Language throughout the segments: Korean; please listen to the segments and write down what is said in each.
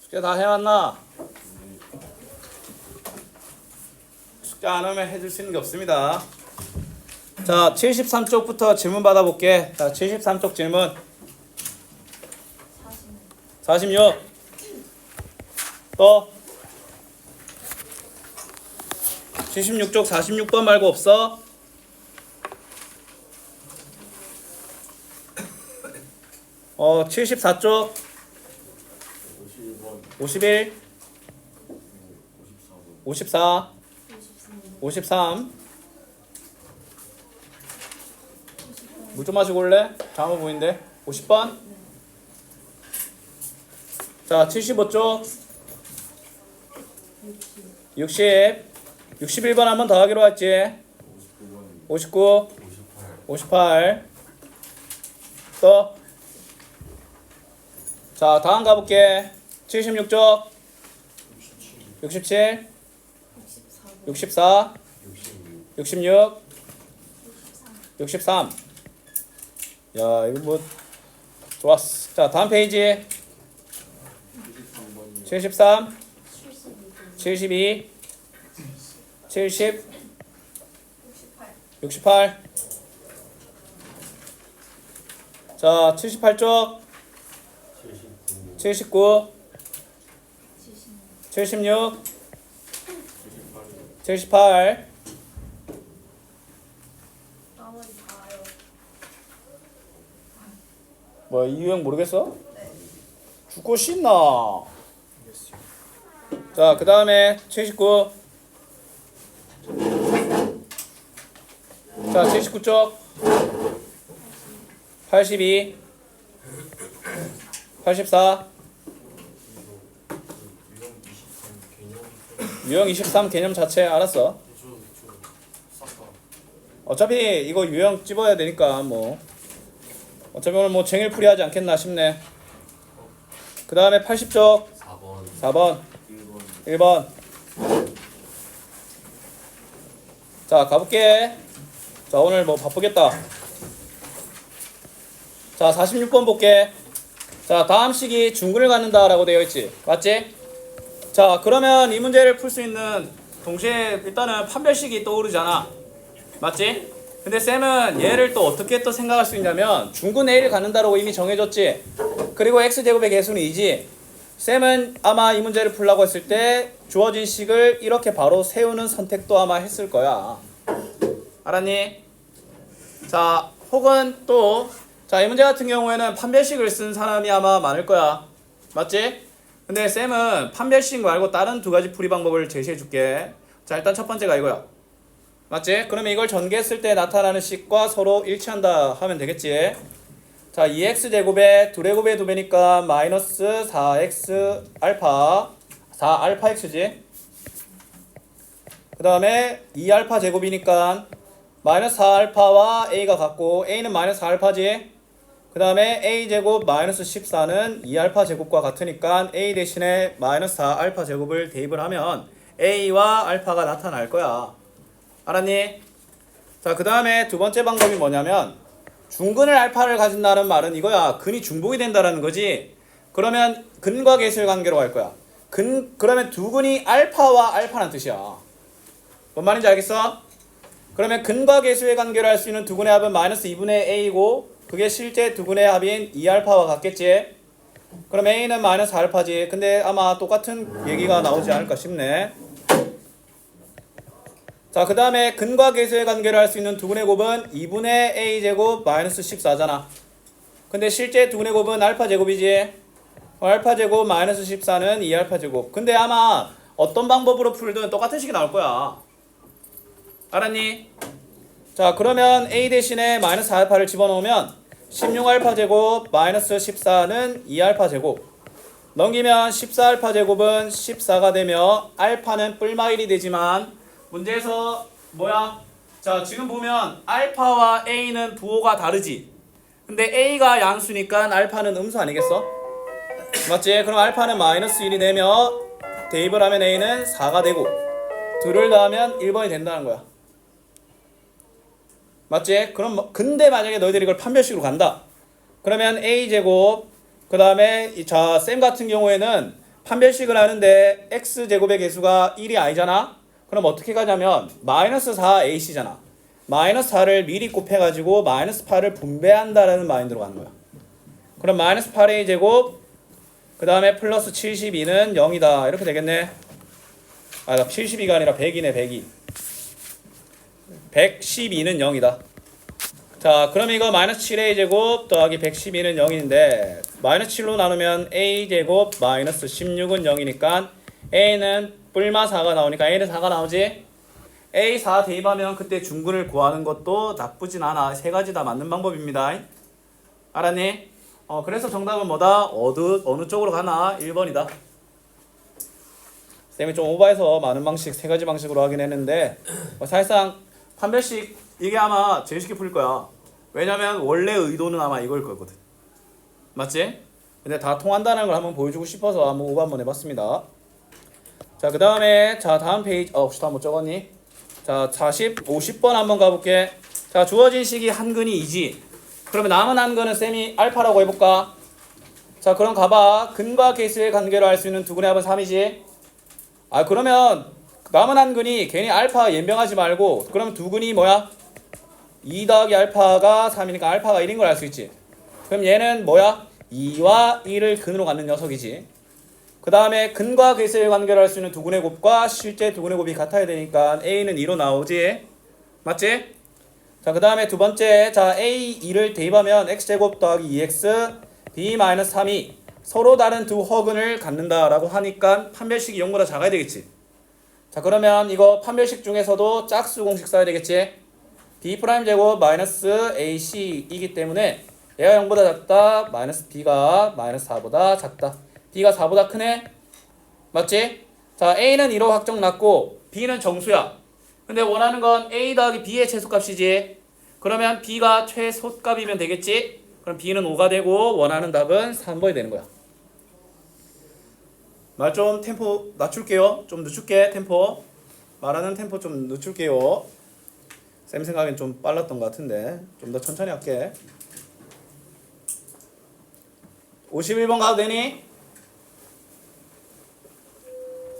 숙제 다 해왔나? 숙제 안 하면 해줄 수 있는 게 없습니다. 자, 73쪽부터 질문 받아볼게. 자, 73쪽 질문. 46. 또 76쪽 46번 말고 없어? 어, 74쪽 51 54 53 물 좀 마시고 올래? 잠을 보이는데 50번 자 75쪽 60 61번 한 번 더 하기로 했지 59 58 또 자 다음 가볼게 76쪽 67 64 66 63 야 이거 뭐 좋았어. 자 다음 페이지 73 72 70 68 자 78쪽 79 76 78 나머지 다요. 뭐 이 유형 모르겠어? 네. 죽고 싶나? 자 그 다음에 79 자 79쪽 82 84 유형 23 개념 자체 알았어. 어차피 이거 유형 찝어야 되니까 뭐 어차피 오늘 뭐 쟁일풀이 하지 않겠나 싶네. 그 다음에 80쪽 4번 1번 자 가볼게. 자 오늘 뭐 바쁘겠다. 자 46번 볼게. 자 다음 식이 중근을 갖는다 라고 되어 있지 맞지? 자 그러면 이 문제를 풀 수 있는 동시에 일단은 판별식이 떠오르잖아 맞지? 근데 쌤은 얘를 또 어떻게 또 생각할 수 있냐면 중근 A를 갖는다라고 이미 정해줬지. 그리고 X제곱의 개수는 2지. 쌤은 아마 이 문제를 풀라고 했을 때 주어진 식을 이렇게 바로 세우는 선택도 아마 했을 거야. 알았니? 자 혹은 또 자 이 문제 같은 경우에는 판별식을 쓴 사람이 아마 많을 거야 맞지? 근데 쌤은 판별식 말고 다른 두 가지 풀이 방법을 제시해 줄게. 자 일단 첫 번째가 이거야 맞지? 그러면 이걸 전개했을 때 나타나는 식과 서로 일치한다 하면 되겠지. 자 2x제곱에 2제곱의 2배니까 마이너스 4x 알파 4알파x지. 그 다음에 2알파 제곱이니까 마이너스 4알파와 a가 같고 a는 마이너스 4알파지. 그 다음에 a제곱 마이너스 14는 2알파 제곱과 같으니까 a 대신에 마이너스 4알파 제곱을 대입을 하면 a와 알파가 나타날 거야. 알았니? 자 그 다음에 두 번째 방법이 뭐냐면 중근을 알파를 가진다는 말은 이거야. 근이 중복이 된다라는 거지. 그러면 근과 계수의 관계로 갈 거야. 그러면 두 근이 알파와 알파란 뜻이야. 뭔 말인지 알겠어? 그러면 근과 계수의 관계로 할 수 있는 두 근의 합은 마이너스 2분의 a이고 그게 실제 두 근의 합인 2알파와 같겠지? 그럼 a는 마이너스 알파지. 근데 아마 똑같은 얘기가 나오지 않을까 싶네. 자 그 다음에 근과 계수의 관계를 할 수 있는 두 근의 곱은 2분의 a제곱 마이너스 14잖아. 근데 실제 두 근의 곱은 알파 제곱이지. 알파 제곱 마이너스 14는 2알파 제곱. 근데 아마 어떤 방법으로 풀든 똑같은 식이 나올 거야. 알았니? 자 그러면 a 대신에 마이너스 4알파를 집어넣으면 16알파 제곱 마이너스 14는 2알파 제곱. 넘기면 14알파 제곱은 14가 되며 알파는 뿔마일이 되지만 문제에서 뭐야? 자 지금 보면 알파와 a는 부호가 다르지. 근데 a가 양수니까 알파는 음수 아니겠어? 맞지? 그럼 알파는 마이너스 1이 되며 대입을 하면 a는 4가 되고 2를 더하면 1번이 된다는 거야. 맞지? 그럼 근데 만약에 너희들이 이걸 판별식으로 간다. 그러면 a제곱 그 다음에 자 쌤 같은 경우에는 판별식을 하는데 x제곱의 개수가 1이 아니잖아? 그럼 어떻게 가냐면 마이너스 4ac잖아. 마이너스 4를 미리 곱해가지고 마이너스 8을 분배한다라는 마인드로 가는 거야. 그럼 마이너스 8a 제곱 그 다음에 플러스 72는 0이다. 이렇게 되겠네. 아, 72가 아니라 100이네. 102. 112는 0이다. 자, 그럼 이거 마이너스 7a 제곱 더하기 112는 0인데 마이너스 7로 나누면 a 제곱 마이너스 16은 0이니까 a는 뿔마 4가 나오니까 a는 4가 나오지. a 4 대입하면 그때 중근을 구하는 것도 나쁘진 않아. 세 가지 다 맞는 방법입니다. 알았니? 그래서 정답은 뭐다? 어느 쪽으로 가나? 1번이다. 쌤이 좀 오버해서 많은 방식, 세 가지 방식으로 하긴 했는데 사실상 판별식 이게 아마 제일 쉽게 풀릴 거야. 왜냐면 원래 의도는 아마 이걸 거거든. 맞지? 근데 다 통한다는 걸 한번 보여주고 싶어서 한번 오버 한번 해봤습니다. 자, 그 다음에 자 다음 페이지 혹시 다 못 적었니? 자 50번 한번 가볼게. 자, 주어진 식이 한근이 2지. 그러면 남은 한근은 쌤이 알파라고 해볼까? 자, 그럼 가봐. 근과 개수의 관계로 알 수 있는 두근의 합은 3이지. 아, 그러면 남은 한근이 괜히 알파 연병하지 말고 그러면 두근이 뭐야? 2 더하기 알파가 3이니까 알파가 1인 걸 알 수 있지. 그럼 얘는 뭐야? 2와 1을 근으로 갖는 녀석이지. 그 다음에 근과 개수의 관계를 할 수 있는 두근의 곱과 실제 두근의 곱이 같아야 되니까 A는 2로 나오지. 맞지? 자, 그 다음에 두 번째, 자 A 2를 대입하면 x제곱 더하기 2x b-3이 서로 다른 두 허근을 갖는다라고 하니까 판별식이 0보다 작아야 되겠지. 자, 그러면 이거 판별식 중에서도 짝수 공식 써야 되겠지. b'제곱 마이너스 ac이기 때문에 얘가 0보다 작다. 마이너스 b가 마이너스 4보다 작다. b가 4보다 크네. 맞지? 자, a는 2로 확정 났고 b는 정수야. 근데 원하는 건 a 더하기 b의 최소값이지. 그러면 b가 최소값이면 되겠지. 그럼 b는 5가 되고 원하는 답은 3번이 되는 거야. 말 좀 템포 낮출게요. 좀 늦출게. 템포 말하는 템포 좀 늦출게요. 쌤 생각엔 좀 빨랐던 것 같은데 좀 더 천천히 할게. 51번 가도 되니?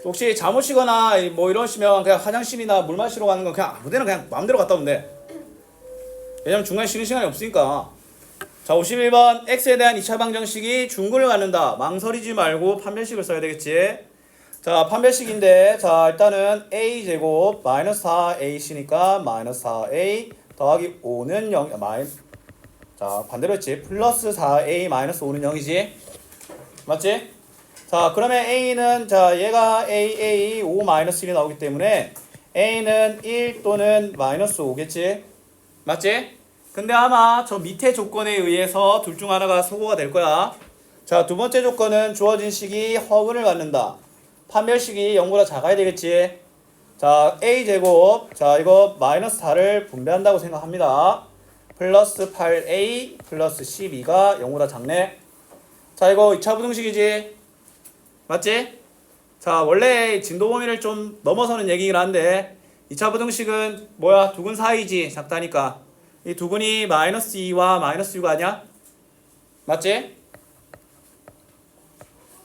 혹시 잠 오시거나 뭐 이러시면 그냥 화장실이나 물 마시러 가는 거 그냥 아무데나 그냥 마음대로 갔다 오면 돼. 왜냐면 중간에 쉬는 시간이 없으니까. 자, 51번 x에 대한 2차 방정식이 중근을 갖는다. 망설이지 말고 판별식을 써야 되겠지. 자, 판별식인데 자 일단은 a제곱 마이너스 4ac니까 마이너스 4a 더하기 5는 0. 자, 반대로 했지. 플러스 4a 마이너스 5는 0이지. 맞지? 자, 그러면 a는 자 얘가 a 5 마이너스 1이 나오기 때문에 a는 1 또는 마이너스 5겠지. 맞지? 근데 아마 저 밑에 조건에 의해서 둘 중 하나가 소거가 될 거야. 자, 두 번째 조건은 주어진 식이 허근을 갖는다. 판별식이 0보다 작아야 되겠지. 자, a제곱 자 이거 마이너스 4를 분배한다고 생각합니다. 플러스 8a 플러스 12가 0보다 작네. 자, 이거 2차 부등식이지. 맞지? 자, 원래 진도 범위를 좀 넘어서는 얘기긴 한데 2차 부등식은 뭐야? 두근 사이지. 작다니까. 이 두근이 마이너스 2와 마이너스 6 아니야? 맞지?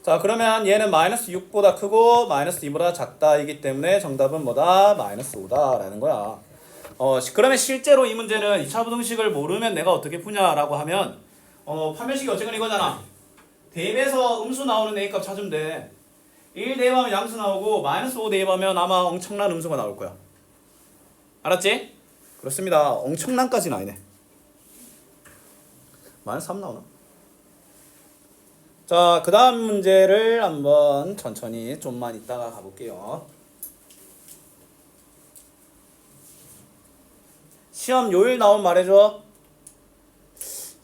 자, 그러면 얘는 마이너스 6보다 크고 마이너스 2보다 작다 이기 때문에 정답은 뭐다? 마이너스 5다 라는 거야. 그러면 실제로 이 문제는 2차 부등식을 모르면 내가 어떻게 푸냐라고 하면 판별식이 어쨌거나 이거잖아. 대입해서 음수 나오는 A값 찾으면 돼. 1 대입하면 양수 나오고 마이너스 5 대입하면 아마 엄청난 음수가 나올 거야. 알았지? 그렇습니다. 엄청난까지는 아니네. 마이너스 3 나오나? 자, 그 다음 문제를 한번 천천히 좀만 이따가 가볼게요. 시험 요일 나오면 말해줘.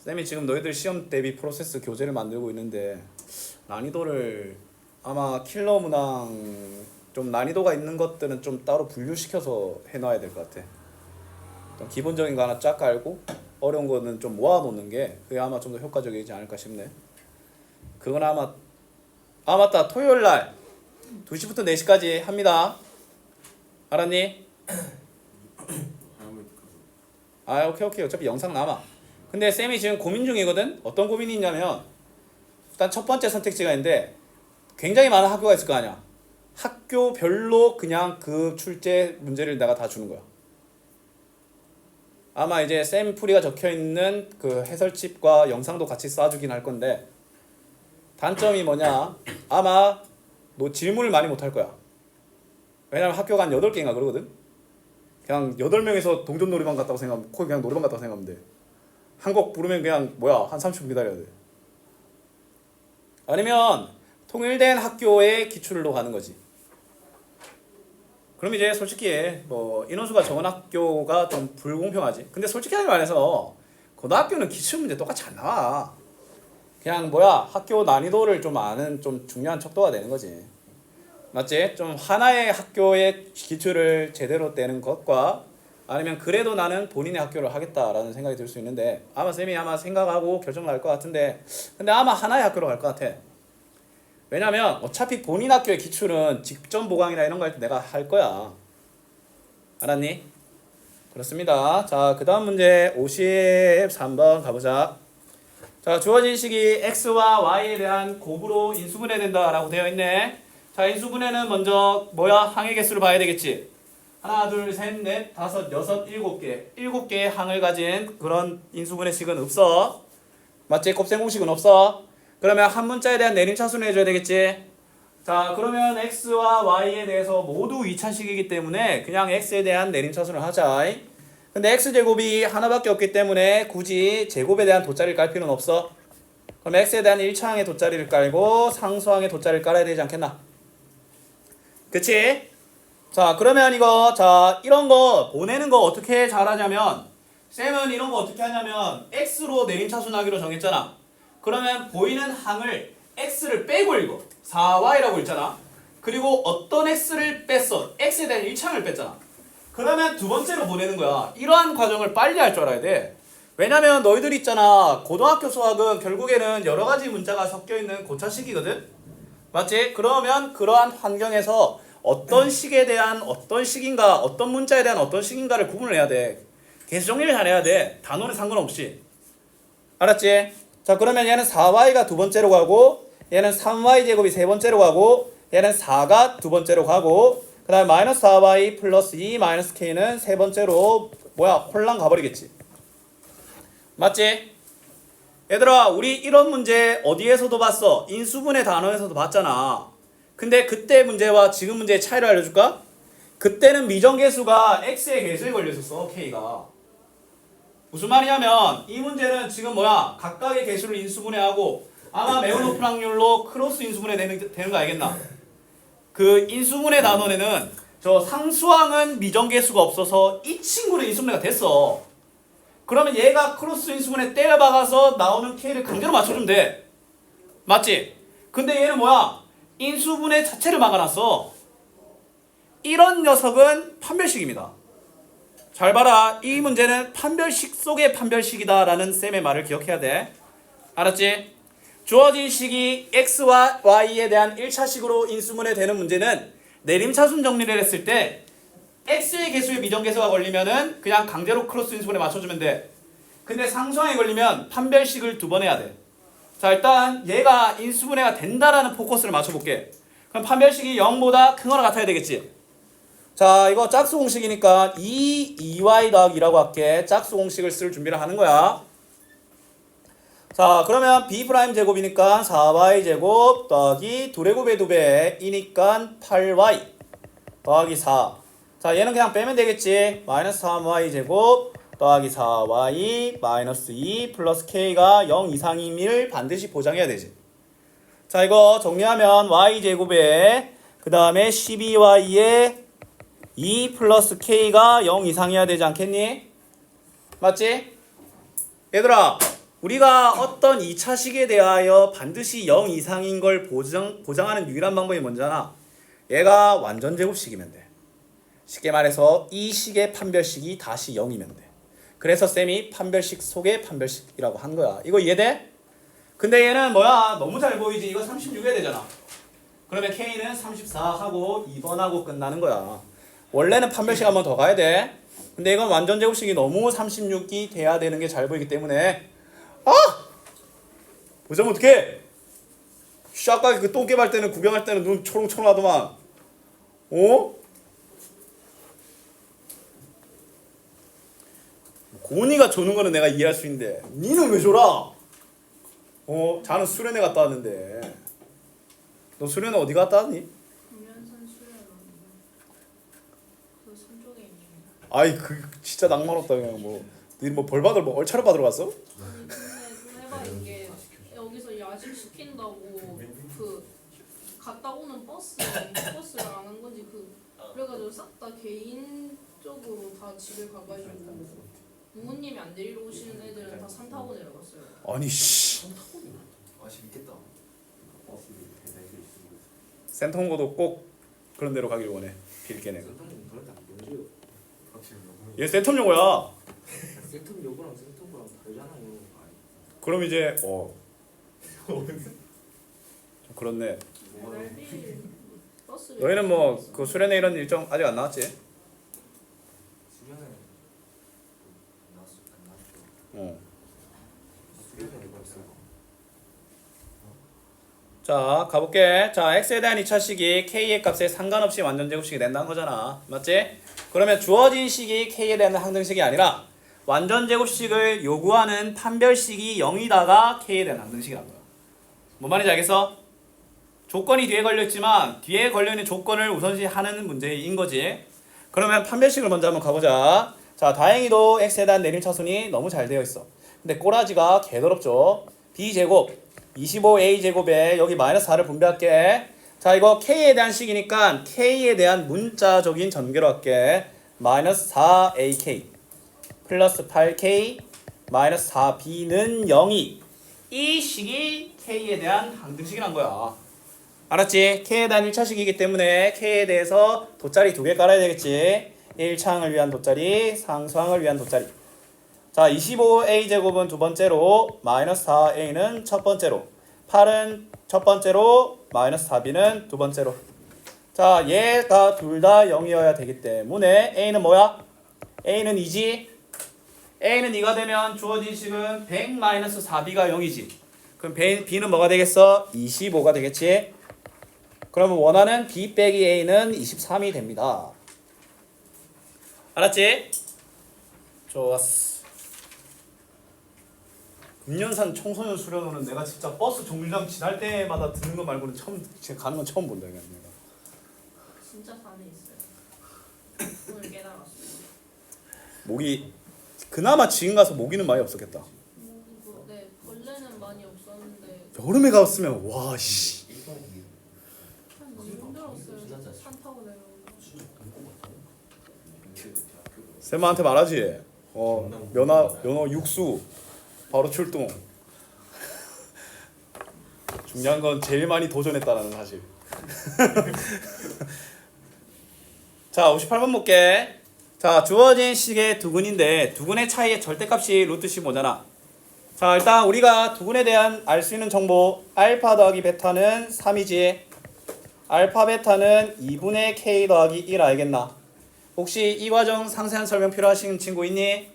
쌤이 지금 너희들 시험 대비 프로세스 교재를 만들고 있는데 난이도를 아마 킬러 문항 좀 난이도가 있는 것들은 좀 따로 분류시켜서 해놔야 될 것 같아. 좀 기본적인 거 하나 쫙 깔고 어려운 거는 좀 모아놓는 게 그게 아마 좀 더 효과적이지 않을까 싶네. 그건 아마 맞다. 토요일날 2시부터 4시까지 합니다. 알았니? 아, 오케이. 어차피 영상 남아. 근데 쌤이 지금 고민 중이거든? 어떤 고민이 있냐면 일단 첫 번째 선택지가 있는데 굉장히 많은 학교가 있을 거 아니야. 학교별로 그냥 그 출제 문제를 내가 다 주는 거야. 아마 이제 쌤 풀이가 적혀 있는 그 해설집과 영상도 같이 쏴주긴 할 건데 단점이 뭐냐? 아마 너 질문을 많이 못 할 거야. 왜냐면 학교가 한 8개인가 그러거든. 그냥 8명에서 동전 놀이방 갔다고 생각하면 거기 그냥 놀이방 갔다고 생각하면 돼. 한 곡 부르면 그냥 뭐야 한 30분 기다려야 돼. 아니면 통일된 학교의 기출로 가는 거지. 그럼 이제 솔직히 뭐 인원수가 적은 학교가 좀 불공평하지. 근데 솔직히 말해서 고등학교는 기출 문제 똑같이 안 나와. 그냥 뭐야 학교 난이도를 좀 아는 좀 중요한 척도가 되는 거지. 맞지? 좀 하나의 학교의 기출을 제대로 떼는 것과 아니면 그래도 나는 본인의 학교를 하겠다라는 생각이 들 수 있는데 아마 쌤이 아마 생각하고 결정을 할 것 같은데 근데 아마 하나의 학교로 갈 것 같아. 왜냐면 어차피 본인 학교의 기출은 직전 보강이나 이런 거 할 때 내가 할 거야. 알았니? 그렇습니다. 자, 그 다음 문제 53번 가보자. 자, 주어진 식이 x와 y에 대한 곱으로 인수분해된다라고 되어 있네. 자, 인수분해는 먼저 뭐야? 항의 개수를 봐야 되겠지. 하나, 둘, 셋, 넷, 다섯, 여섯, 7개. 7개의 항을 가진 그런 인수분해식은 없어. 맞지? 곱셈 공식은 없어. 그러면 한 문자에 대한 내림차순을 해줘야 되겠지. 자, 그러면 x와 y에 대해서 모두 2차식이기 때문에 그냥 x에 대한 내림차순을 하자. 근데 x제곱이 하나밖에 없기 때문에 굳이 제곱에 대한 돗자리를 깔 필요는 없어. 그럼 x에 대한 1차항의 돗자리를 깔고 상수항의 돗자리를 깔아야 되지 않겠나? 그치? 자, 그러면 이거 자 이런 거 보내는 거 어떻게 잘하냐면 쌤은 이런 거 어떻게 하냐면 x로 내림차순하기로 정했잖아. 그러면 보이는 항을 x를 빼고 읽어. 4y라고 읽잖아. 그리고 어떤 x를 뺐어? x에 대한 1차항을 뺐잖아. 그러면 두 번째로 보내는 거야. 이러한 과정을 빨리 할 줄 알아야 돼. 왜냐면 너희들 있잖아. 고등학교 수학은 결국에는 여러 가지 문자가 섞여 있는 고차식이거든. 맞지? 그러면 그러한 환경에서 어떤 식에 대한 어떤 식인가, 어떤 문자에 대한 어떤 식인가를 구분을 해야 돼. 개수 정리를 잘해야 돼. 단어는 상관없이. 알았지? 자, 그러면 얘는 4y가 두 번째로 가고 얘는 3y 제곱이 세 번째로 가고 얘는 4가 두 번째로 가고 그 다음에 마이너스 4y 플러스 2 마이너스 k는 세 번째로 뭐야 홀랑 가버리겠지. 맞지? 얘들아 우리 이런 문제 어디에서도 봤어? 인수분해 단어에서도 봤잖아. 근데 그때 문제와 지금 문제의 차이를 알려줄까? 그때는 미정계수가 x의 개수에 걸려있었어. k가. 무슨 말이냐면 이 문제는 지금 뭐야 각각의 개수를 인수분해하고 아마 매우 높은 확률로 크로스 인수분해 되는 거 알겠나? 그 인수분해 단원에는 저 상수항은 미정계수가 없어서 이 친구는 인수분해가 됐어. 그러면 얘가 크로스 인수분해 때려박아서 나오는 k를 강제로 맞춰주면 돼. 맞지? 근데 얘는 뭐야? 인수분해 자체를 막아놨어. 이런 녀석은 판별식입니다. 잘 봐라. 이 문제는 판별식 속의 판별식이다 라는 쌤의 말을 기억해야 돼. 알았지? 주어진 식이 x와 y에 대한 1차식으로 인수분해 되는 문제는 내림차순 정리를 했을 때 x의 개수에 미정계수가 걸리면은 그냥 강제로 크로스 인수분해 맞춰주면 돼. 근데 상수항에 걸리면 판별식을 두 번 해야 돼. 자, 일단 얘가 인수분해가 된다라는 포커스를 맞춰볼게. 그럼 판별식이 0보다 큰 거나 같아야 되겠지. 자, 이거 짝수 공식이니까 2y 더하기 2라고 할게. 짝수 공식을 쓸 준비를 하는 거야. 자, 그러면 b 프라임 제곱이니까 4y 제곱 더하기 2의 곱에 2배 이니까 8y 더하기 4. 자, 얘는 그냥 빼면 되겠지. 마이너스 3y 제곱 더하기 4y 마이너스 2 플러스 k가 0 이상임을 반드시 보장해야 되지. 자, 이거 정리하면 y 제곱에 그 다음에 12y에 2 플러스 k가 0 이상이어야 되지 않겠니? 맞지? 얘들아 우리가 어떤 2차식에 대하여 반드시 0 이상인 걸 보장하는 유일한 방법이 뭔지아나? 얘가 완전 제곱식이면 돼. 쉽게 말해서 이 식의 판별식이 다시 0이면 돼. 그래서 쌤이 판별식 속의 판별식이라고 한 거야. 이거 이해돼? 근데 얘는 뭐야? 너무 잘 보이지? 이거 36해야 되잖아. 그러면 K는 34하고 2번하고 끝나는 거야. 원래는 판별식 한 번 더 가야 돼. 근데 이건 완전 제곱식이 너무 36이 돼야 되는 게 잘 보이기 때문에 보자면 어떡해? 아까 그 똥개 할 때는 구경할 때는 눈 초롱초롱하더만. 어? 고은이가 조는 거는 내가 이해할 수 있는데 니는 왜 줘라? 자는 수련회 갔다 왔는데. 너 수련회 어디 갔다 왔니? 금연산 수련원. 그 손쪽에 있는. 아이 그 진짜 낭만 없다 그냥 뭐. 니 뭐 벌 받으러 뭐 얼차려 받으러 갔어? 아니 근데 좀 해봐 이게 여기서 야식 시킨다고 그 갔다 오는 버스를 안 한 건지 그래가지고 싹 다 개인적으로 다 집에 가가지고 부모님이 안 데리러 오시는 애들은 다 산 타고 내려갔어요. 아니 씨. 아 재밌겠다. 센텀고도 꼭 그런 데로 가길 원해. 빌게 내가. 얘 센텀 용어야. 센텀 요거랑 센텀 거랑 다르잖아요. 그럼 이제 좀 그렇네. 날비 버스를. 너희는 뭐 그 수련회 이런 일정 아직 안 나왔지? 수련회 안 나왔죠. 어. 수련회 이거 있어. 자 가볼게. 자 x에 대한 2차 식이 k의 값에 상관없이 완전 제곱식이 된다는 거잖아. 맞지? 그러면 주어진 식이 k에 대한 항등식이 아니라 완전 제곱식을 요구하는 판별식이 0이다가 k에 대한 항등식이란 거야. 뭔 말인지 알겠어? 조건이 뒤에 걸려있지만 뒤에 걸려있는 조건을 우선시하는 문제인 거지. 그러면 판별식을 먼저 한번 가보자. 자 다행히도 x에 대한 내림차순이 너무 잘 되어 있어. 근데 꼬라지가 개더럽죠. b제곱 25a제곱에 여기 마이너스 4를 분배할게. 자 이거 k에 대한 식이니까 k에 대한 문자적인 전개로 할게. 마이너스 4ak 플러스 8k 마이너스 4b는 0이 이 식이 k에 대한 항등식이란 거야. 알았지? k에 대한 1차식이기 때문에 k에 대해서 돗자리 2개 깔아야 되겠지. 1차항을 위한 돗자리, 상수항을 위한 돗자리. 자 25a제곱은 두 번째로, 마이너스 4a는 첫 번째로, 8은 첫 번째로, 마이너스 4b는 두 번째로. 자 얘가 둘 다 0이어야 되기 때문에 a는 뭐야? a는 2지. a는 2가 되면 주어진 식은 100 마이너스 4b가 0이지. 그럼 b는 뭐가 되겠어? 25가 되겠지. 그러면 원하는 b 빼기 a는 23이 됩니다. 알았지? 좋았어. 금년산 청소년 수련회는 내가 진짜 버스 정류장 지날 때마다 듣는 거 말고는 진짜 가는 건 처음 본다 이거 내가. 진짜 산에 있어요. 오늘 깨달았어요. 모기 그나마 지금 가서 모기는 많이 없었겠다. 네 원래는 많이 없었는데 여름에 갔으면 와 씨. 너무 힘들었어요. 산 타고 내려오고. 쌤한테 말하지. 면허 육수 바로 출동. 중요한 건 제일 많이 도전했다라는 사실. 자 58번 볼게. 자 주어진 식의 두근인데 두근의 차이의 절대값이 루트 15잖아. 자 일단 우리가 두근에 대한 알 수 있는 정보 알파 더하기 베타는 3이지. 알파 베타는 2분의 k 더하기 1 알겠나? 혹시 이 과정 상세한 설명 필요하신 친구 있니?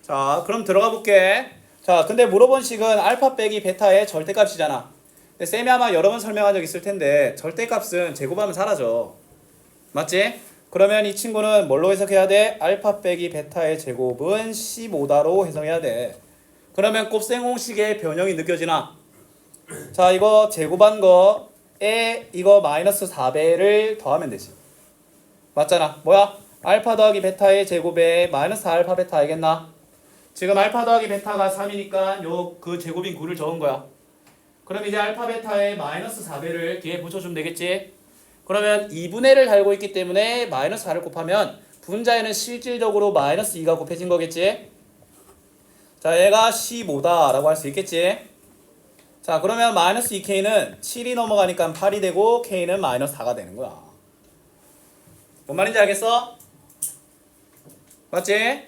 자 그럼 들어가 볼게. 자 근데 물어본 식은 알파 빼기 베타의 절대값이잖아. 근데 쌤이 아마 여러 번 설명한 적 있을 텐데 절대값은 제곱하면 사라져. 맞지? 그러면 이 친구는 뭘로 해석해야 돼? 알파 빼기 베타의 제곱은 15다로 해석해야 돼. 그러면 곱셈공식의 변형이 느껴지나? 자 이거 제곱한 거에 이거 마이너스 4배를 더하면 되지. 맞잖아. 뭐야? 알파 더하기 베타의 제곱에 마이너스 알파 베타 알겠나? 지금 알파 더하기 베타가 3이니까 요 그 제곱인 9를 적은 거야. 그럼 이제 알파 베타의 마이너스 4배를 뒤에 붙여주면 되겠지? 그러면 2분의 1을 달고 있기 때문에 마이너스 4를 곱하면 분자에는 실질적으로 마이너스 2가 곱해진 거겠지? 자 얘가 15다 라고 할 수 있겠지? 자 그러면 마이너스 2k는 7이 넘어가니까 8이 되고 k는 마이너스 4가 되는 거야. 뭔 말인지 알겠어? 맞지?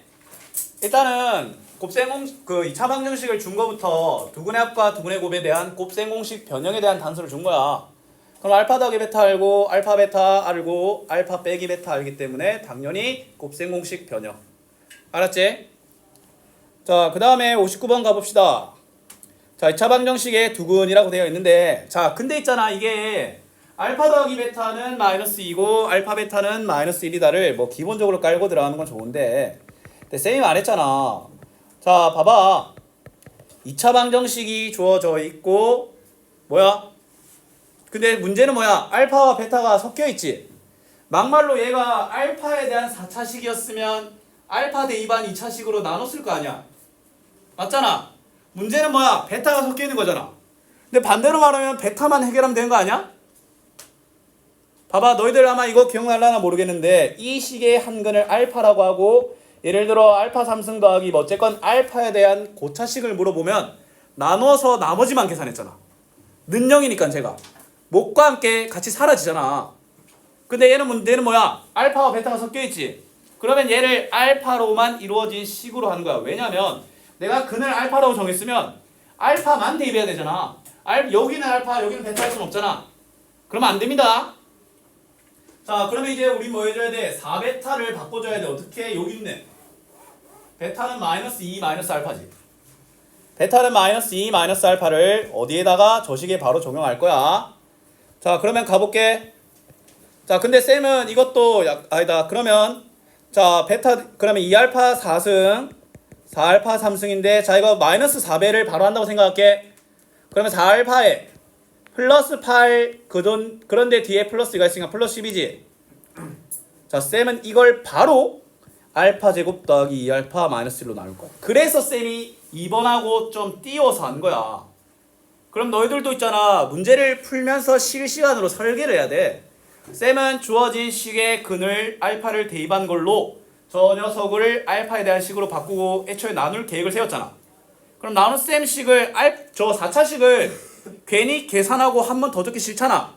일단은 곱셈공식 그 2차 방정식을 준 거부터 두근의 합과 두근의 곱에 대한 곱셈공식 변형에 대한 단수를 준 거야. 그럼 알파 더하기 베타 알고 알파 베타 알고 알파 빼기 베타 알기 때문에 당연히 곱셈공식 변형. 알았지? 자 그 다음에 59번 가봅시다. 자, 2차 방정식에 두근이라고 되어 있는데, 자, 근데 있잖아. 이게 알파 더하기 베타는 마이너스 2고 알파 베타는 마이너스 1이다를 뭐 기본적으로 깔고 들어가는 건 좋은데, 근데 쌤이 안 했잖아. 자, 봐봐. 2차 방정식이 주어져 있고 뭐야? 근데 문제는 뭐야? 알파와 베타가 섞여 있지. 막말로 얘가 알파에 대한 4차식이었으면 알파 대입한 2차식으로 나눴을 거 아니야. 맞잖아. 문제는 뭐야? 베타가 섞여 있는 거잖아. 근데 반대로 말하면 베타만 해결하면 되는 거 아니야? 봐봐, 너희들 아마 이거 기억날라나 모르겠는데 이 식의 한 근을 알파라고 하고, 예를 들어 알파 3승 더하기 뭐 어쨌건 알파에 대한 고차식을 물어보면 나눠서 나머지만 계산했잖아. 는 0이니까 제가 목과 함께 같이 사라지잖아. 근데 얘는 문제는 뭐야? 알파와 베타가 섞여 있지. 그러면 얘를 알파로만 이루어진 식으로 하는 거야. 왜냐면 내가 근을 알파라고 정했으면 알파만 대입해야 되잖아. 여기는 알파, 여기는 베타 할 수는 없잖아. 그러면 안 됩니다. 자, 그러면 이제 우리 뭐 해줘야 돼? 4베타를 바꿔줘야 돼. 어떻게? 여기 있네. 베타는 마이너스 2 마이너스 알파지. 베타는 마이너스 2 마이너스 알파를 어디에다가 저식에 바로 적용할 거야. 자, 그러면 가볼게. 자, 근데 쌤은 이것도 아니다. 그러면 자, 베타 그러면 2알파 4승 4알파 3승인데, 자, 이거 마이너스 4배를 바로 한다고 생각할게. 그러면 4알파에 플러스 8 그런데 뒤에 플러스 2가 있으니까 플러스 10이지. 자, 쌤은 이걸 바로 알파 제곱 더하기 2알파 마이너스 1로 나눌 거야. 그래서 쌤이 2번하고 좀 띄워서 한 거야. 그럼 너희들도 있잖아. 문제를 풀면서 실시간으로 설계를 해야 돼. 쌤은 주어진 식의 근을 알파를 대입한 걸로 저 녀석을 알파에 대한 식으로 바꾸고 애초에 나눌 계획을 세웠잖아. 그럼 나눈 쌤 식을 저 4차식을 괜히 계산하고 한 번 더 적기 싫잖아.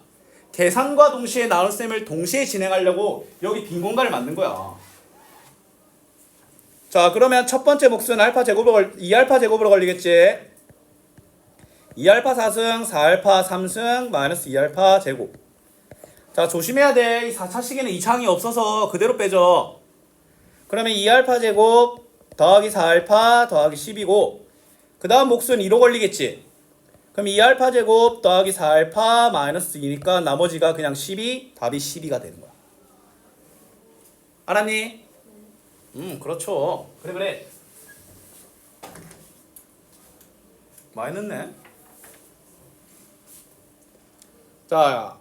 계산과 동시에 나눈 쌤을 동시에 진행하려고 여기 빈 공간을 만든 거야. 자, 그러면 첫 번째 몫은 알파 제곱으로 2알파 제곱으로 걸리겠지. 2알파 4승 4알파 3승 마이너스 2알파 제곱. 자, 조심해야 돼. 이 4차식에는 2창이 없어서 그대로 빼줘. 그러면 2알파 제곱 더하기 4알파 더하기 10이고, 그 다음 몫은 2로 걸리겠지. 그럼 2알파 제곱 더하기 4알파 마이너스 2니까 나머지가 그냥 12, 답이 12가 되는 거야. 알았니? 그렇죠. 그래. 많이 늦네. 자,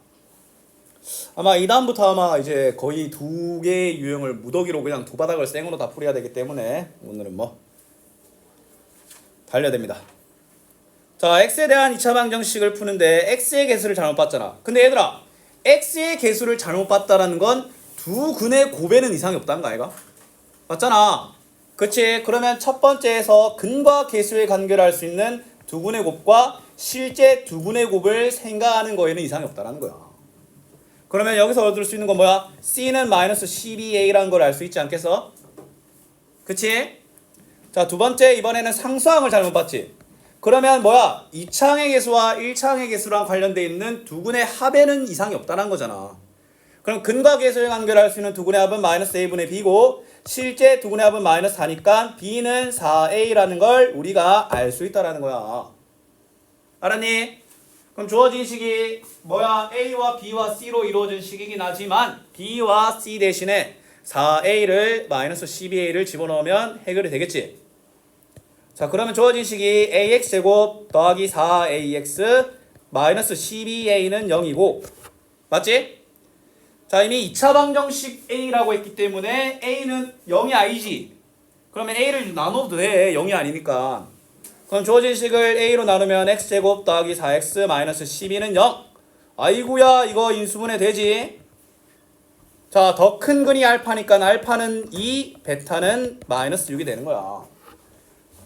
아마 이 다음부터 아마 이제 거의 두 개의 유형을 무더기로 그냥 두 바닥을 생으로 다 풀어야 되기 때문에 오늘은 뭐 달려야 됩니다. 자, x에 대한 2차 방정식을 푸는데 x의 개수를 잘못 봤잖아. 근데 얘들아, x의 개수를 잘못 봤다라는 건 두 근의 곱에는 이상이 없다는 거 아이가? 맞잖아. 그치? 그러면 첫 번째에서 근과 개수의 관계를 알 수 있는 두 근의 곱과 실제 두 근의 곱을 생각하는 거에는 이상이 없다는 거야. 그러면 여기서 얻을 수 있는 건 뭐야? c는 마이너스 12a라는 걸 알 수 있지 않겠어? 그치? 자, 두 번째, 이번에는 상수항을 잘못 봤지? 그러면 뭐야? 2창의 개수와 1창의 개수랑 관련되어 있는 두 근의 합에는 이상이 없다는 거잖아. 그럼 근과 개수의 관계를 알 수 있는 두 근의 합은 마이너스 a분의 b고, 실제 두 근의 합은 마이너스 4니까 b는 4a라는 걸 우리가 알 수 있다는 거야. 알았니? 그럼 주어진 식이 뭐야? a와 b와 c로 이루어진 식이긴 하지만 b와 c 대신에 4a를 마이너스 12a를 집어넣으면 해결이 되겠지. 자, 그러면 주어진 식이 ax제곱 더하기 4ax 마이너스 12a는 0이고, 맞지? 자, 이미 2차 방정식 a라고 했기 때문에 a는 0이 아니지. 그러면 a를 나눠도 돼. 0이 아니니까. 그럼 주어진 식을 a로 나누면 x제곱 더하기 4x 마이너스 12는 0. 아이고야, 이거 인수분해 되지. 자, 더 큰 근이 알파니까 알파는 2, 베타는 마이너스 6이 되는 거야.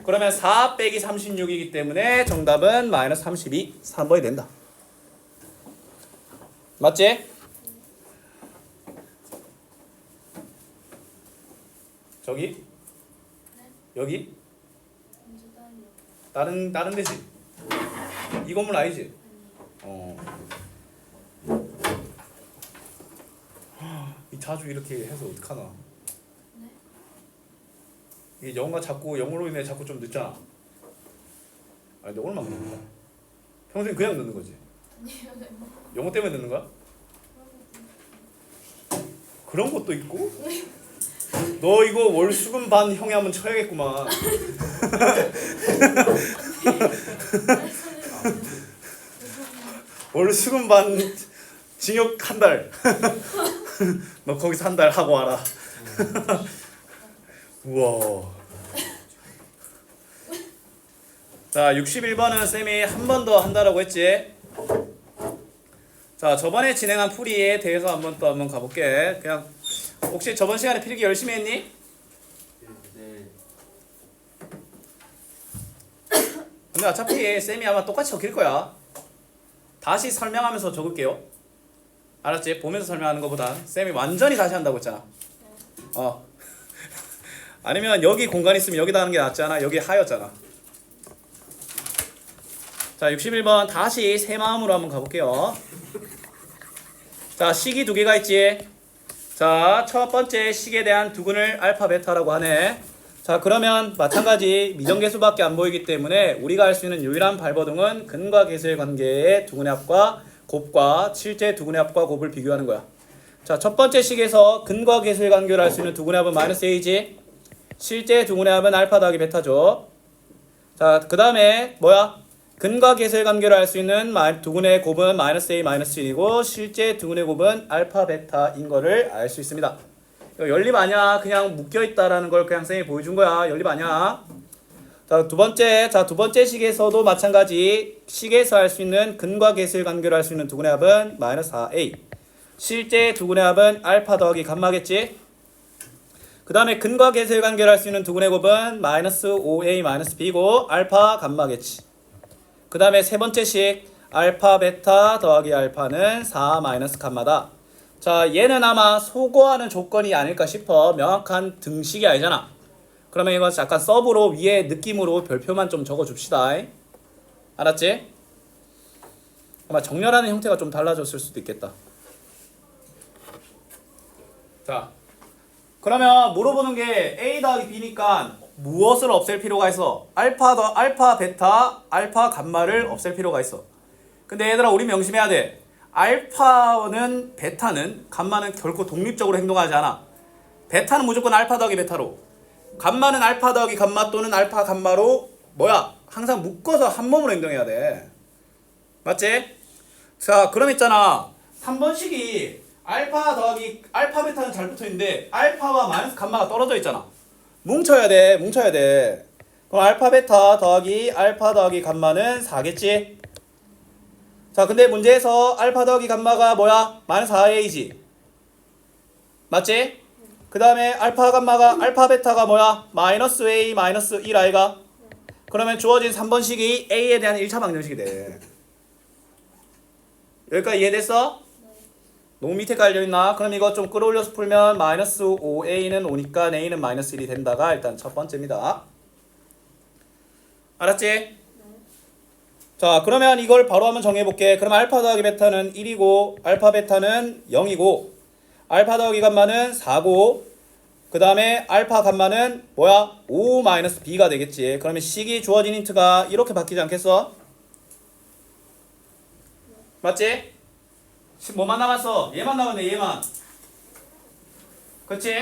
그러면 4 빼기 36이기 때문에 정답은 마이너스 32, 3번이 된다. 맞지? 저기? 여기? 다른 데지? 이 건물 아니지? 이 자주 이렇게 해서 어떡하나? 이 영어가 자꾸 영어로 인해 자꾸 좀 늦잖아. 아 근데 오늘만 넣는 거야? 평소에 그냥 넣는 거지? 영어 때문에 넣는 거야? 그런 것도 있고? 너 이거 월수금 반 형이 한번 쳐야겠구만. 월수금 반 징역 한 달. 너 거기서 한 달 하고 와라. 우와. 자, 61번은 쌤이 한 번 더 한다라고 했지. 자, 저번에 진행한 풀이에 대해서 한번 가볼게. 그냥 혹시 저번 시간에 필기 열심히 했니? 네. 근데 어차피 쌤이 아마 똑같이 적힐 거야. 다시 설명하면서 적을게요. 알았지? 보면서 설명하는 것보다 쌤이 완전히 다시 한다고 했잖아. 아니면 여기 공간 있으면 여기다 하는 게 낫잖아. 여기 하였잖아. 자, 61번 다시 새 마음으로 한번 가볼게요. 자, 식이 두 개가 있지. 자, 첫 번째 식에 대한 두근을 알파 베타라고 하네. 자, 그러면 마찬가지 미정계수밖에 안 보이기 때문에 우리가 할 수 있는 유일한 발버둥은 근과 계수의 관계의 두근의 합과 곱과 실제 두근의 합과 곱을 비교하는 거야. 자, 첫 번째 식에서 근과 계수의 관계를 알 수 있는 두근의 합은 마이너스 a지. 실제 두근의 합은 알파 더하기 베타죠. 자, 그 다음에 뭐야? 근과 계수의 관계를 알 수 있는 두근의 곱은 마이너스 a 마이너스 1이고 실제 두근의 곱은 알파 베타인 거를 알 수 있습니다. 이거 연립 아니야. 그냥 묶여있다라는 걸 그냥 쌤이 보여준 거야. 연립 아니야. 자, 두 번째 식에서도 마찬가지 식에서 알 수 있는 근과 계수의 관계를 알 수 있는 두근의 합은 마이너스 4a. 실제 두근의 합은 알파 더하기 감마겠지. 그 다음에 근과 계수의 관계를 알 수 있는 두근의 곱은 마이너스 5a 마이너스 b고 알파 감마겠지. 그 다음에 세 번째 식 알파 베타 더하기 알파는 4 마이너스 감마다. 자, 얘는 아마 소거하는 조건이 아닐까 싶어. 명확한 등식이 아니잖아. 그러면 이거 잠깐 서브로 위에 느낌으로 별표만 좀 적어줍시다. 알았지? 아마 정렬하는 형태가 좀 달라졌을 수도 있겠다. 자, 그러면 물어보는 게 A 더하기 B니까 무엇을 없앨 필요가 있어? 알파 베타 알파 감마를 없앨 필요가 있어. 근데 얘들아 우리 명심해야 돼. 알파는 베타는 감마는 결코 독립적으로 행동하지 않아. 베타는 무조건 알파 더하기 베타로, 감마는 알파 더하기 감마 또는 알파 감마로 뭐야? 항상 묶어서 한 몸으로 행동해야 돼. 맞지? 자, 그럼 있잖아. 3번식이 알파 더하기 알파 베타는 잘 붙어있는데 알파와 마이너스 감마가 떨어져 있잖아. 뭉쳐야 돼. 그럼 알파 베타 더하기 알파 더하기 감마는 4겠지? 자, 근데 문제에서 알파 더하기 감마가 뭐야? 마이너스 4a지. 맞지? 그 다음에 알파 베타가 뭐야? 마이너스 a 마이너스 1 아이가? 그러면 주어진 3번식이 a에 대한 1차 방정식이 돼. 여기까지 이해됐어? 너무 밑에 깔려있나? 그럼 이거 좀 끌어올려서 풀면 마이너스 5a는 5니까 a는 마이너스 1이 된다가 일단 첫 번째입니다. 알았지? 자, 그러면 이걸 바로 한번 정해볼게. 그럼 알파 더하기 베타는 1이고 알파 베타는 0이고 알파 더하기 감마는 4고 그 다음에 알파 감마는 뭐야? 5 마이너스 b가 되겠지. 그러면 식이 주어진 힌트가 이렇게 바뀌지 않겠어? 맞지? 뭐만 남았어? 얘만 남았네. 얘만. 그치?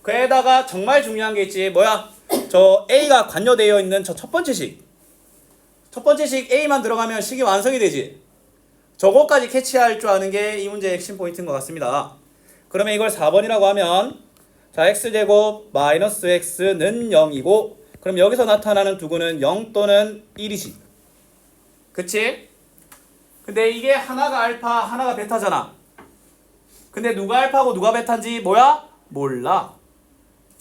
그에다가 정말 중요한 게 있지. 뭐야? 저 A가 관여되어 있는 저 첫 번째 식. 첫 번째 식 A만 들어가면 식이 완성이 되지. 저거까지 캐치할 줄 아는 게 이 문제의 핵심 포인트인 것 같습니다. 그러면 이걸 4번이라고 하면 자, x제곱 마이너스 x는 0이고 그럼 여기서 나타나는 두근은 0 또는 1이지. 그치? 근데 이게 하나가 알파 하나가 베타잖아. 근데 누가 알파고 누가 베타인지 뭐야? 몰라.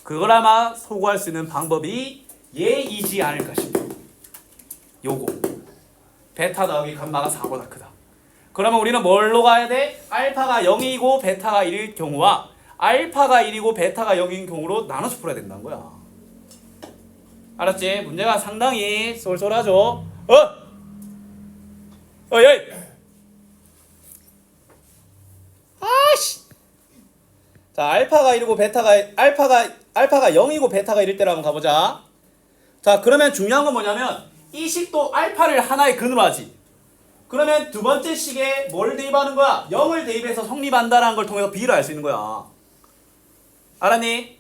그걸 아마 소구할 수 있는 방법이 얘이지 않을까 싶어. 요거 베타 더하기 감마가 4보다 크다. 그러면 우리는 뭘로 가야 돼? 알파가 0이고 베타가 1일 경우와 알파가 1이고 베타가 0인 경우로 나눠서 풀어야 된다는 거야. 알았지? 문제가 상당히 쏠쏠하죠? 어이! 아씨! 자, 알파가 1이고 알파가 0이고 베타가 1일 때로 한번 가보자. 자, 그러면 중요한 건 뭐냐면 이 식도 알파를 하나의 근으로 하지. 그러면 두 번째 식에 뭘 대입하는 거야? 0을 대입해서 성립한다라는 걸 통해서 B를 알 수 있는 거야. 알았니?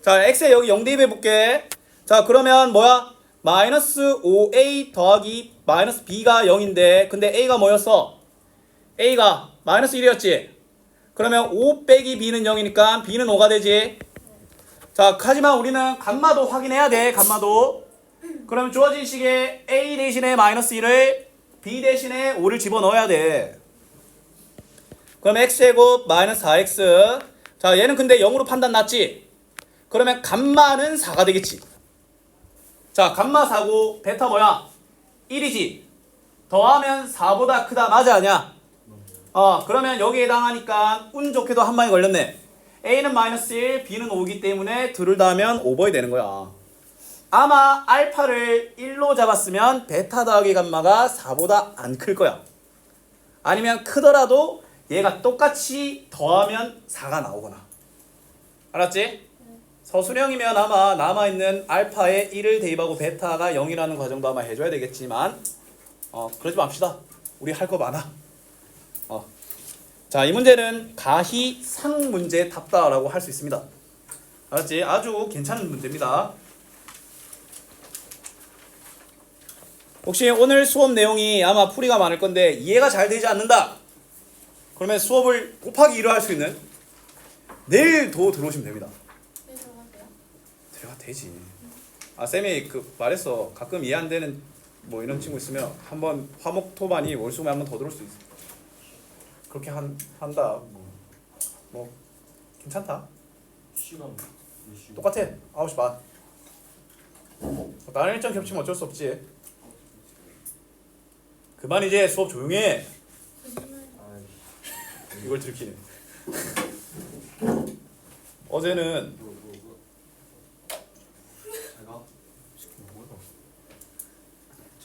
자, X에 여기 0 대입해 볼게. 자, 그러면 뭐야? 마이너스 5A 더하기 마이너스 B가 0인데 근데 A가 뭐였어? A가 마이너스 1이었지? 그러면 5 빼기 B는 0이니까 B는 5가 되지? 자, 하지만 우리는 감마도 확인해야 돼. 감마도. 그러면 주어진 식에 A 대신에 마이너스 1을 B 대신에 5를 집어넣어야 돼. 그럼 x제곱 마이너스 4x. 자, 얘는 근데 0으로 판단 났지? 그러면 감마는 4가 되겠지. 자, 감마 4고 베타 뭐야? 1이지. 더하면 4보다 크다. 맞아 아니야? 그러면 여기에 해당하니까 운 좋게도 한 방에 걸렸네. A는 마이너스 1, B는 5이기 때문에 둘을 더하면 오버이 되는 거야. 아마 알파를 1로 잡았으면 베타 더하기 감마가 4보다 안 클 거야. 아니면 크더라도 얘가 똑같이 더하면 4가 나오거나. 알았지? 서술형이면 아마 남아있는 알파에 1을 대입하고 베타가 0이라는 과정도 아마 해줘야 되겠지만 그러지 맙시다. 우리 할 거 많아. 자, 이 문제는 가히 상 문제 답다라고 할 수 있습니다. 알았지? 아주 괜찮은 문제입니다. 혹시 오늘 수업 내용이 아마 풀이가 많을 건데 이해가 잘 되지 않는다. 그러면 수업을 곱하기 2로 할 수 있는 내일도 들어오시면 됩니다. 네, 들어가세요. 들어가 되지. 쌤이 말했어. 가끔 이해 안 되는 뭐 이런 친구 있으면 한번 화목 토반이 월수금에 한번 더 들어올 수 있어. 그렇게 한다. 뭐 괜찮다. 시간 몇 시? 똑같아. 9시 반. 다른 일정 겹치면 어쩔 수 없지. 그만 이제 수업 조용히 해. 이걸 들키네. 어제는 제가 뭐야?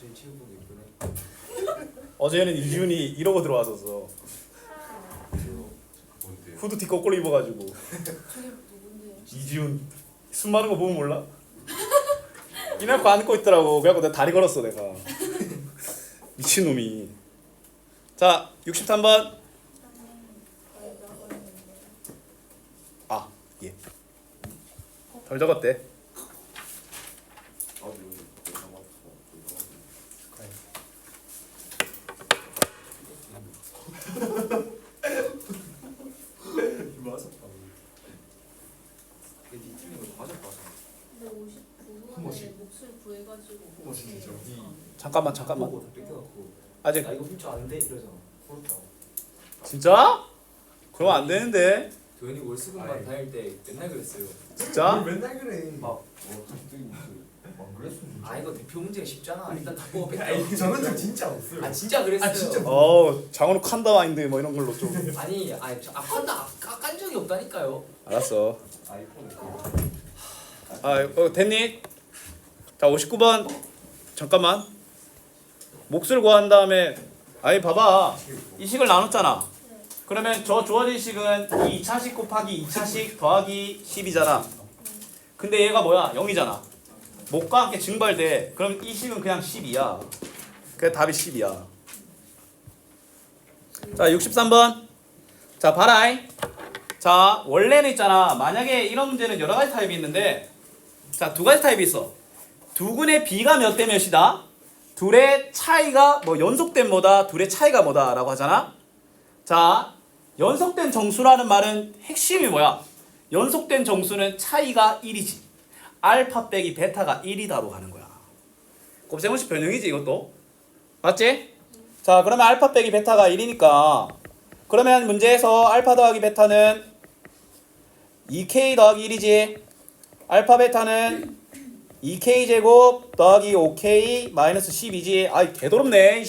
저희 친구분이 이번에 어제는 이준이 이러고 들어왔었어. 뭔데요? 후드티 거꾸로 입어가지고. 저게 누군데요? 이지훈 숨 많은 거 보면 몰라? 이날 거 안고 있더라고. 그래갖고 내가 다리 걸었어 내가. 미친놈이. 자, 63번. 아, 예. 덜 적었대. 근데 59분에 몫을 구해가지고 진짜. 잠깐만. 보고 뺏겨갖고 아직 나 이거 훔쳐 안 돼? 이러잖아. 그렇다. 진짜? 그러면 안 되는데. 도현이 월수금반 다닐 때 맨날 그랬어요. 진짜? 맨날 그래. 막 그랬으면. 아 이거 대표 문제가 쉽잖아. 일단 다 뽑아 뺏겨. 저는 진짜 없어요. 아 진짜 그랬어요. 아, 진짜. 장원우 칸다 마인드 뭐 이런 걸로 좀. 아니 아까 깐 적이 없다니까요. 알았어. 아이폰. 됐니? 자, 59번. 잠깐만. 몫을 구한 다음에 아니 봐봐. 이 식을 나눴잖아. 그러면 저 주어진 식은 2차식 곱하기 2차식 더하기 10이잖아. 근데 얘가 뭐야? 0이잖아. 몫과 함께 증발돼. 그럼 이 식은 그냥 10이야. 그래 답이 10이야. 자, 63번. 자, 봐라이. 자, 원래는 있잖아. 만약에 이런 문제는 여러 가지 타입이 있는데 자, 두 가지 타입이 있어. 두근의 B가 몇 대 몇이다? 둘의 차이가 뭐 연속된 뭐다? 둘의 차이가 뭐다? 라고 하잖아. 자, 연속된 정수라는 말은 핵심이 뭐야? 연속된 정수는 차이가 1이지. 알파 빼기 베타가 1이다로 가는 거야. 곱셈공식 변형이지 이것도. 맞지? 자, 그러면 알파 빼기 베타가 1이니까 그러면 문제에서 알파 더하기 베타는 2k 더하기 1이지. 알파 베타는 2k 제곱 더하기 5k 마이너스 10이지. 아이 개더럽네.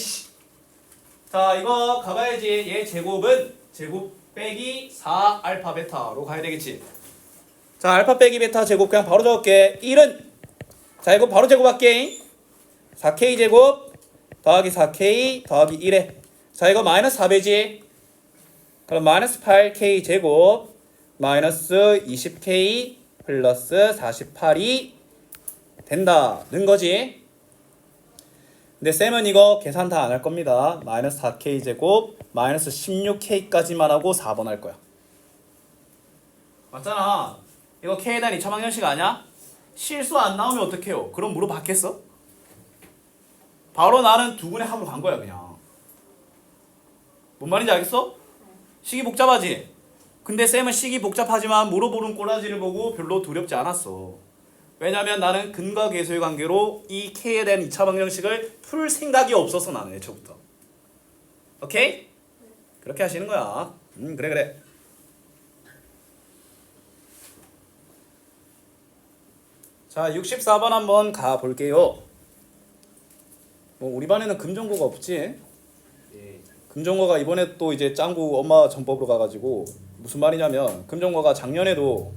자, 이거 가봐야지. 얘 제곱은 제곱 빼기 4 알파 베타로 가야 되겠지. 자, 알파 빼기 베타 제곱 그냥 바로 적을게. 1은 자, 이거 바로 제곱할게. 4k 제곱 더하기 4k 더하기 1에 자, 이거 마이너스 4배지. 그럼 마이너스 8k 제곱 마이너스 20k 플러스 48이 된다는 거지. 근데 쌤은 이거 계산 다 안 할 겁니다. 마이너스 4k 제곱 마이너스 16k까지만 하고 4번 할 거야. 맞잖아. 이거 k에 대한 2차방정식 아니야? 실수 안 나오면 어떡해요? 그럼 물어봤겠어? 바로 나는 두근의 합으로 간 거야 그냥. 뭔 말인지 알겠어? 식이 복잡하지? 근데 쌤은 식이 복잡하지만 물어보는 꼬라지를 보고 별로 두렵지 않았어. 왜냐면 나는 근과 계수의 관계로 이 k에 대한 2차 방정식을 풀 생각이 없어서 나는 애초부터. 오케이? 그렇게 하시는 거야. 그래. 자 64번 한번 가볼게요. 뭐 우리 반에는 금전고가 없지? 예. 금전고가 이번에 또 이제 짱구 엄마 전법으로 가가지고 무슨 말이냐면 금전고가 작년에도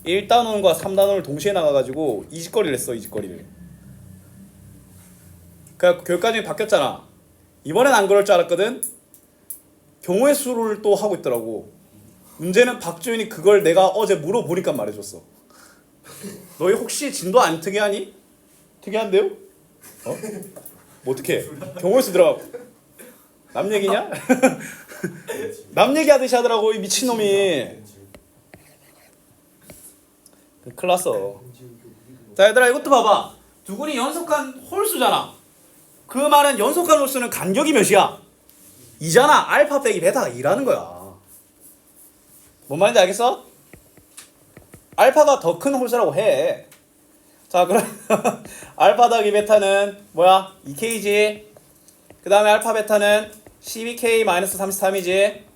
1단원과 3단원을 동시에 나가가지고 이직거리를 했어. 이직거리를. 그래갖고 교육과정이 바뀌었잖아. 이번엔 안 그럴 줄 알았거든. 경우의 수를 또 하고 있더라고. 문제는 박주윤이 그걸 내가 어제 물어보니까 말해줬어. 너희 혹시 진도 안 특이하니? 특이한데요? 어? 뭐 어떡해. 경우의 수 들어가고 남 얘기냐? 남 얘기하듯이 하더라고 이 미친놈이. 큰일 났어. 자 얘들아 이것도 봐봐. 두근이 연속한 홀수잖아. 그 말은 연속한 홀수는 간격이 몇이야? 2잖아. 알파 빼기 베타가 2라는 거야. 뭔 말인지 알겠어? 알파가 더 큰 홀수라고 해. 자 그럼 알파 더하기 베타는 뭐야? 2k지. 그 다음에 알파 베타는 12k-33이지.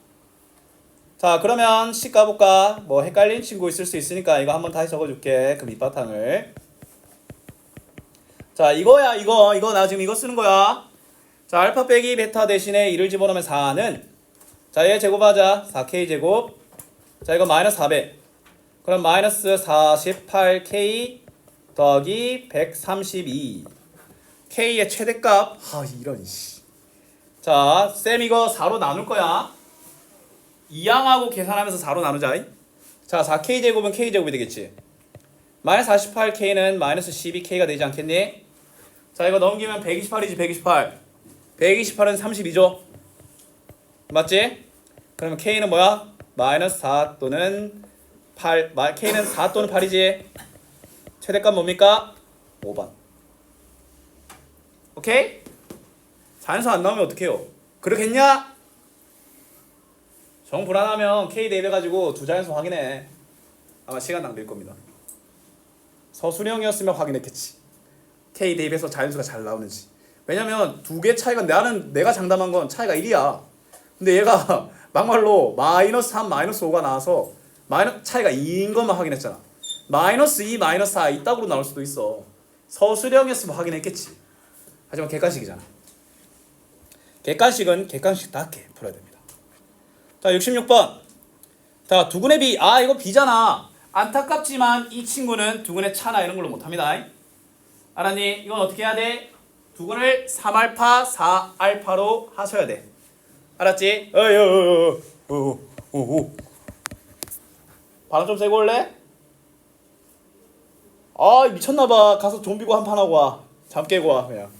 자 그러면 식 까볼까? 뭐 헷갈린 친구 있을 수 있으니까 이거 한번 다시 적어줄게. 그 밑바탕을. 자 이거야 이거 나 지금 이거 쓰는 거야. 자 알파 빼기 베타 대신에 2를 집어넣으면 4는 자 얘 제곱하자. 4k 제곱. 자 이거 마이너스 4배. 그럼 마이너스 48k 더하기 132 k의 최대값. 이런 씨. 자 쌤 이거 4로 나눌 거야. 이항하고 계산하면서 4로 나누자. 자 4k 제곱은 k 제곱이 되겠지. 마이너스 48k는 마이너스 12k가 되지 않겠니? 자 이거 넘기면 128이지. 128은 32죠. 맞지? 그러면 k는 뭐야? 마이너스 4 또는 8. k는 4 또는 8이지. 최대값 뭡니까? 5번. 오케이? 자연수 안 나오면 어떡해요? 그렇겠냐? 정 불안하면 k 대입해가지고 두 자연수 확인해. 아마 시간 낭비일 겁니다. 서술형이었으면 확인했겠지. k 대입해서 자연수가 잘 나오는지. 왜냐면 두 개 차이가 내가 장담한 건 차이가 1이야. 근데 얘가 막말로 마이너스 3, 마이너스 5가 나와서 차이가 2인 것만 확인했잖아. 마이너스 2, 마이너스 4 이따구로 나올 수도 있어. 서술형이었으면 확인했겠지. 하지만 객관식이잖아. 객관식은 객관식답게 풀어야 됩니다. 자 66번. 자 두근의 비. 이거 비잖아. 안타깝지만 이 친구는 두근의 차나 이런 걸로 못합니다. 알았니? 이건 어떻게 해야 돼? 두근을 3알파 4알파로 하셔야 돼. 알았지? 바람 좀 쐬고 올래? 미쳤나봐. 가서 좀비고 한 판 하고 와. 잠 깨고 와 그냥.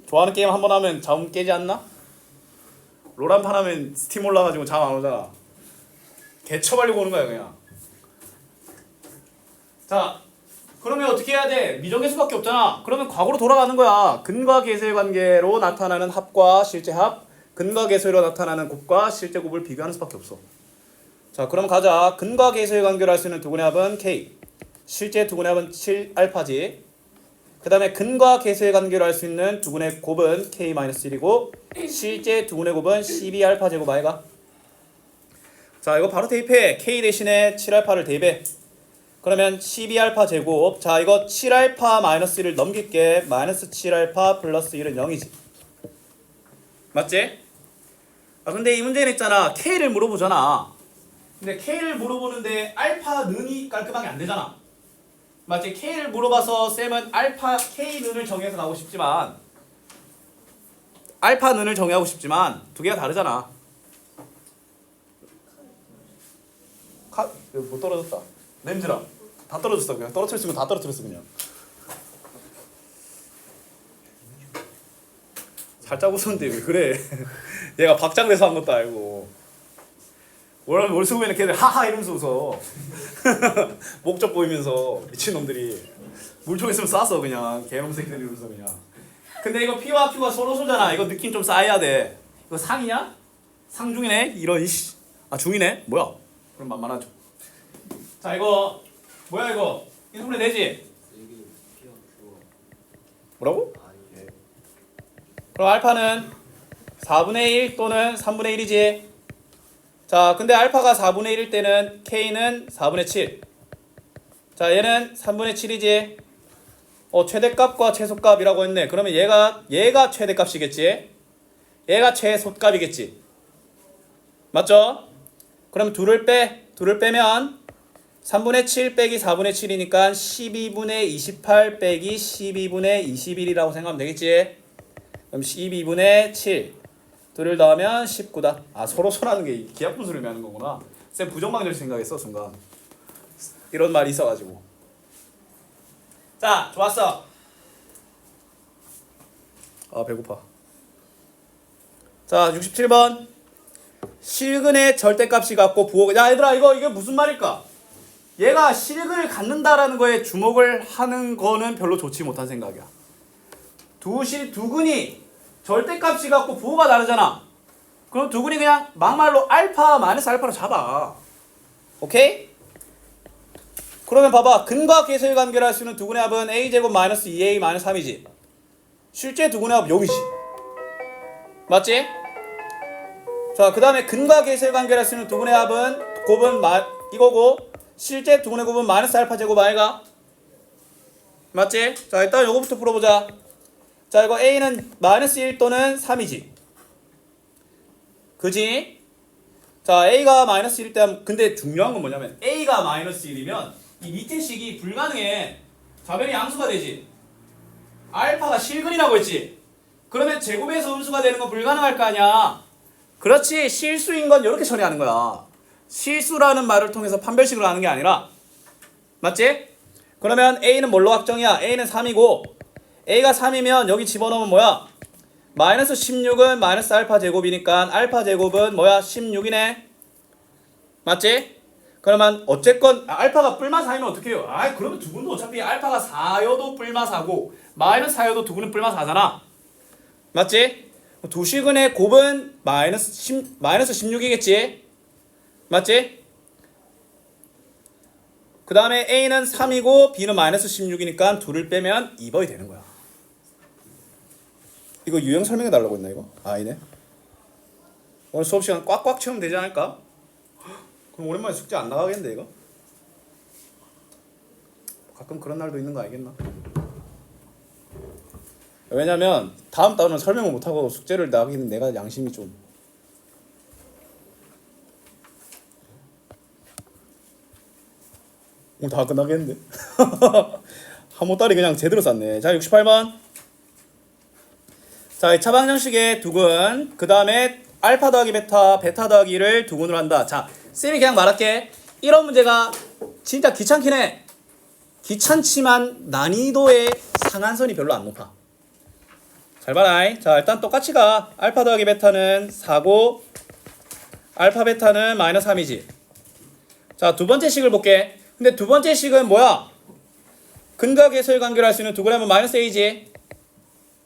좋아하는 게임 한 번 하면 잠 깨지 않나? 롤 한 판 하면 스팀 올라가지고 잠 안 오잖아. 개쳐발리고 오는 거야 그냥. 자 그러면 어떻게 해야 돼? 미정계수밖에 없잖아. 그러면 과거로 돌아가는 거야. 근과 계수의 관계로 나타나는 합과 실제 합, 근과 계수로 나타나는 곱과 실제 곱을 비교하는 수밖에 없어. 자 그럼 가자. 근과 계수의 관계로 할 수 있는 두근의 합은 k, 실제 두근의 합은 7알파지. 그 다음에 근과 계수의 관계로 할 수 있는 두근의 곱은 k-1이고 실제 두근의 곱은 12알파 제곱 아이가. 자 이거 바로 대입해. k 대신에 7알파를 대입해. 그러면 12알파 제곱. 자 이거 7알파 마이너스 1을 넘길게. 마이너스 7알파 플러스 1은 0이지. 맞지? 근데 이 문제는 있잖아. k를 물어보잖아. 근데 k를 물어보는데 알파는이 깔끔하게 안 되잖아. 맞지? k를 물어봐서 쌤은 알파 k는을 정해서 가고 싶지만 알파는을 정의하고 싶지만 두 개가 다르잖아. 못 떨어졌다. 냄새나. 다 떨어졌어. 그냥 떨어뜨렸으면 다 떨어뜨렸어 그냥. 살짝 웃었는데 왜 그래? 얘가 박장대소 한 것도 알고. 월 수고에는 걔들 하하 이러면서 웃어. 목적 보이면서 미친놈들이. 물총 있으면 쏴서 그냥 개놈 새끼들 이러면서 그냥. 근데 이거 P와 Q가 서로 쏘잖아. 이거 느낌 좀 쌓여야 돼. 이거 상이냐? 상중이네? 이런 이씨. 아 중이네? 뭐야? 그럼 만만하죠. 자 이거 뭐야 이거? 인수분해 되지? 뭐라고? 그럼 알파는 4분의 1 또는 3분의 1이지. 자 근데 알파가 4분의 1일 때는 K는 4분의 7. 자 얘는 3분의 7이지. 최대값과 최소값이라고 했네. 그러면 얘가 최대값이겠지. 얘가 최소값이겠지. 맞죠? 그럼 둘을 빼면 3분의 7 빼기 4분의 7이니까 12분의 28 빼기 12분의 21이라고 생각하면 되겠지. 그럼 12분의 7 둘을 더하면 19다. 아 서로 손하는 게 기하분수를 매하는 거구나. 쌤 부정방정 생각했어 순간. 이런 말이 있어가지고. 자 좋았어. 아 배고파. 자 67번. 실근의 절대값이 같고 부호가. 야 얘들아 이게 무슨 말일까? 얘가 실근을 갖는다라는 거에 주목을 하는 거는 별로 좋지 못한 생각이야. 두 근이 절대값이 같고 부호가 다르잖아. 그럼 두 근이 그냥 막말로 알파 마이너스 알파로 잡아. 오케이? 그러면 봐봐. 근과 계수의 관계를 할 수 있는 두 근의 합은 a제곱 마이너스 2a 마이너스 3이지. 실제 두 근의 합 여기지. 맞지? 자, 그 다음에 근과 계수의 관계를 할 수 있는 두 근의 합은 곱은 이거고 실제 두 근의 곱은 마이너스 알파 제곱 아이가? 맞지? 자, 일단 요거부터 풀어보자. 자, 이거 a는 마이너스 1 또는 3이지. 그지? 자, a가 마이너스 1일 때 근데 중요한 건 뭐냐면 a가 마이너스 1이면 이 밑에 식이 불가능해. 좌변이 양수가 되지. 알파가 실근이라고 했지. 그러면 제곱에서 음수가 되는 건 불가능할 거 아니야. 그렇지. 실수인 건 이렇게 처리하는 거야. 실수라는 말을 통해서 판별식으로 하는 게 아니라. 맞지? 그러면 a는 뭘로 확정이야? a는 3이고 a가 3이면 여기 집어넣으면 뭐야? 마이너스 16은 마이너스 알파 제곱이니까 알파 제곱은 뭐야? 16이네. 맞지? 그러면 어쨌건 알파가 뿔마 4이면 어떻게 해요? 그러면 두 분도 어차피 알파가 4여도 뿔마 4고 마이너스 4여도 두 분은 뿔마 4잖아. 맞지? 두 식은의 곱은 마이너스 16이겠지? 맞지? 그 다음에 a는 3이고 b는 마이너스 16이니까 둘을 빼면 2번이 되는 거야. 이거 유형 설명해 달라고 했나 이거? 아니네. 오늘 수업시간 꽉꽉 채우면 되지 않을까? 그럼 오랜만에 숙제 안 나가겠는데 이거? 가끔 그런 날도 있는 거 알겠나? 왜냐면 다음 달은 설명을 못하고 숙제를 나가기는 내가 양심이 좀 오늘 다 끝나겠는데? 한모따리 그냥 제대로 쌌네. 자 68번. 자, 차방정식의 두근, 그 다음에 알파 더하기 베타, 베타 더하기 1을 두근으로 한다. 자, 쌤이 그냥 말할게. 이런 문제가 진짜 귀찮긴 해. 귀찮지만 난이도의 상한선이 별로 안 높아. 잘 봐라. 자, 일단 똑같이 가. 알파 더하기 베타는 4고 알파 베타는 마이너스 3이지. 자, 두 번째 식을 볼게. 근데 두 번째 식은 뭐야? 근과 계수의 관계를 할 수 있는 두근하면 마이너스 a지.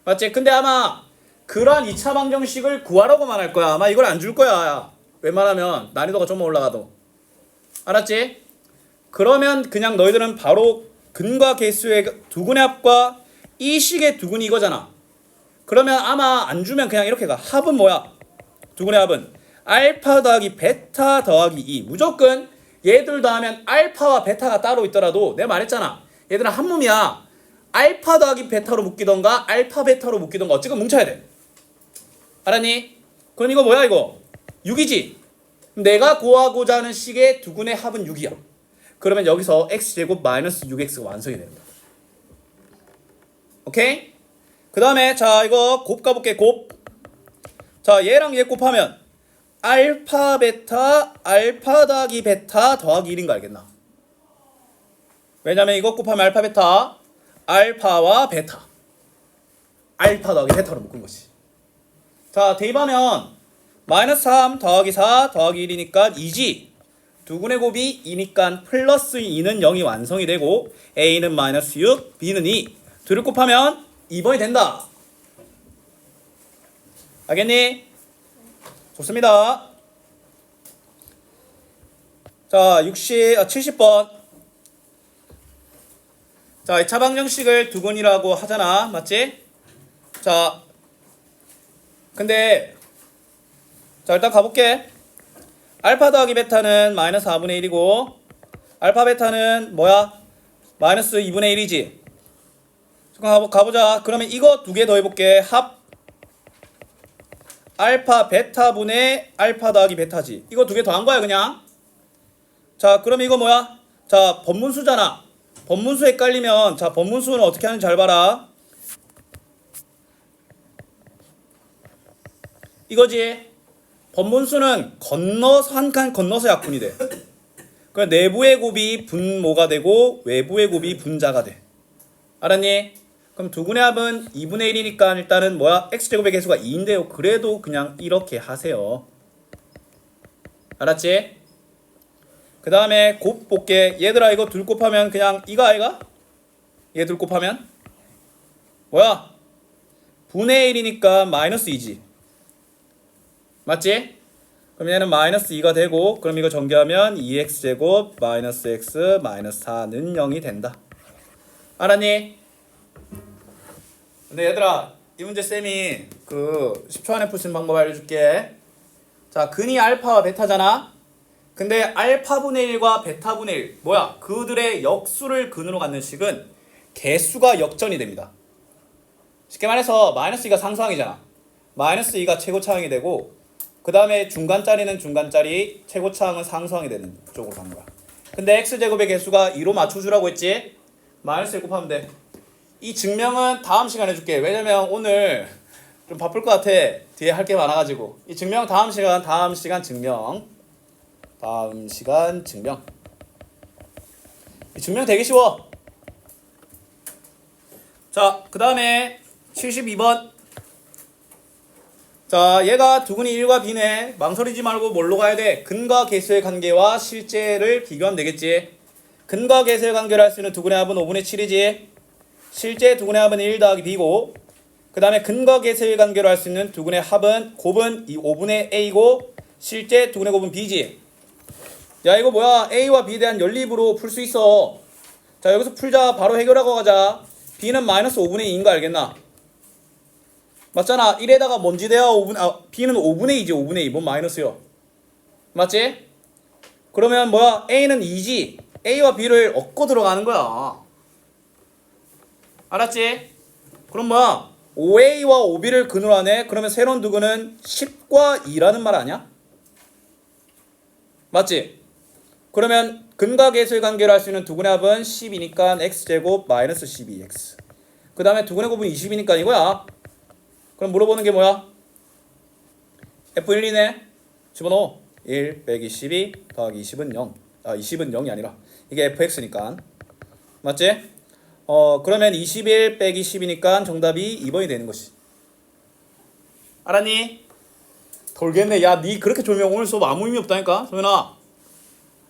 맞지? 근데 아마 그러한 2차 방정식을 구하라고만 할 거야. 아마 이걸 안 줄 거야. 웬만하면 난이도가 좀만 올라가도. 알았지? 그러면 그냥 너희들은 바로 근과 계수의 두근의 합과 이 식의 두근이 이거잖아. 그러면 아마 안 주면 그냥 이렇게 가. 합은 뭐야? 두근의 합은 알파 더하기 베타 더하기 2. 무조건 얘들 더하면 알파와 베타가 따로 있더라도 내가 말했잖아. 얘들은 한 몸이야. 알파 더하기 베타로 묶이던가 알파 베타로 묶이던가 어쨌든 뭉쳐야 돼. 알았니? 그럼 이거 뭐야 이거? 6이지? 내가 구하고자 하는 식의 두근의 합은 6이야. 그러면 여기서 x제곱 마이너스 6x가 완성이 됩니다. 오케이? 그 다음에 자 이거 곱 가볼게. 곱. 자 얘랑 얘 곱하면 알파 베타 알파 더하기 베타 더하기 1인 거 알겠나? 왜냐면 이거 곱하면 알파 베타 알파와 베타 알파 더하기 베타로 묶은 거지. 자, 대입하면 마이너스 3 더하기 4 더하기 1이니까 2지. 두근의 곱이 2니까 플러스 2는 0이 완성이 되고 A는 마이너스 6, B는 2. 둘을 곱하면 2번이 된다. 알겠니? 좋습니다. 자, 70번. 자, 2차 방정식을 두근이라고 하잖아. 맞지? 자, 근데 자, 일단 가볼게. 알파 더하기 베타는 마이너스 4분의 1이고 알파 베타는 뭐야? 마이너스 2분의 1이지. 잠깐 가보자. 그러면 이거 두 개 더 해볼게. 합 알파 베타분의 알파 더하기 베타지. 이거 두 개 더 한 거야 그냥. 자, 그러면 이거 뭐야? 자, 번문수잖아. 번문수 헷갈리면 자, 번문수는 어떻게 하는지 잘 봐라. 이거지. 번문수는 건너서 한 칸 건너서 약분이 돼. 그럼 내부의 곱이 분모가 되고 외부의 곱이 분자가 돼. 알았니? 그럼 두근의 합은 2분의 1이니까 일단은 뭐야? x제곱의 개수가 2인데요. 그래도 그냥 이렇게 하세요. 알았지? 그 다음에 곱 볼게. 얘들아 이거 둘 곱하면 그냥 이거 아이가? 얘 둘 곱하면 뭐야? 분의 1이니까 마이너스 2지. 맞지? 그럼 얘는 마이너스 2가 되고 그럼 이거 전개하면 2x제곱 마이너스 x 마이너스 4는 0이 된다. 알았니? 근데 얘들아 이 문제 쌤이 그 10초 안에 풀 수 있는 방법 알려줄게. 자, 근이 알파와 베타잖아. 근데 알파분의 1과 베타분의 1 뭐야? 그들의 역수를 근으로 갖는 식은 개수가 역전이 됩니다. 쉽게 말해서 마이너스 2가 상수항이잖아. 마이너스 2가 최고차항이 되고 그 다음에 중간짜리는 중간짜리, 최고차항은 상수항이 되는 쪽으로 가는 거야. 근데 x제곱의 개수가 2로 맞춰주라고 했지? 마이너스 1 곱하면 돼. 이 증명은 다음 시간에 해줄게. 왜냐면 오늘 좀 바쁠 것 같아. 뒤에 할 게 많아가지고. 이 증명 다음 시간 증명. 다음 시간 증명. 이 증명 되게 쉬워. 자, 그 다음에 72번. 자, 얘가 두근이 1과 B네. 망설이지 말고 뭘로 가야 돼? 근과 개수의 관계와 실제를 비교하면 되겠지. 근과 개수의 관계를 할 수 있는 두근의 합은 5분의 7이지. 실제 두근의 합은 1 더하기 B고 그 다음에 근과 개수의 관계로 할 수 있는 두근의 합은 곱은 이 5분의 A고 실제 두근의 곱은 B지. 야, 이거 뭐야? A와 B에 대한 연립으로 풀 수 있어. 자, 여기서 풀자. 바로 해결하고 가자. B는 마이너스 5분의 2인 거 알겠나? 맞잖아. 1에다가 뭔지 돼야 B는 5분의 2지. 5분의 2. 뭔 마이너스요? 맞지? 그러면 뭐야? A는 2지. A와 B를 얻고 들어가는 거야. 알았지? 그럼 뭐야? 5A와 5B를 근으로 하네. 그러면 새로운 두근은 10과 2라는 말 아니야? 맞지? 그러면 근과 개수의 관계로 할 수 있는 두근의 합은 10이니까 x제곱 마이너스 12x. 그 다음에 두근의 곱은 20이니까 이거야. 그럼 물어보는 게 뭐야? F1이네. 집어넣어. 1 빼기 12 더하기 20은 0. 20은 0이 아니라 이게 fx니까. 맞지? 그러면 21 빼기 10이니까 정답이 2번이 되는 것이. 알았니? 돌겠네. 야, 니 그렇게 졸면 오늘 수업 아무 의미 없다니까. 소연아.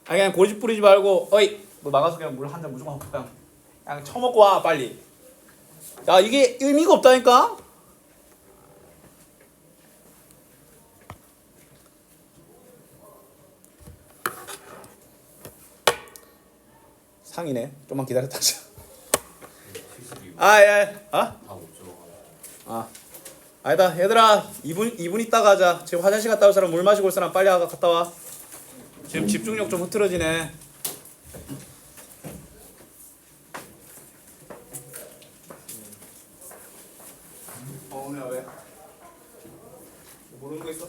그냥 고집 부리지 말고 어이 뭐 나가서 그냥 물 한 잔 무조건 그냥 처먹고 와 빨리. 야, 이게 의미가 없다니까. 상이네. 좀만 기다렸다. 아니다. 얘들아 2분 있다가 하자. 지금 화장실 갔다 올 사람, 물 마시고 올 사람 빨리 갔다 와. 지금 집중력 좀 흐트러지네. 오늘 왜? 모르는 거 있어?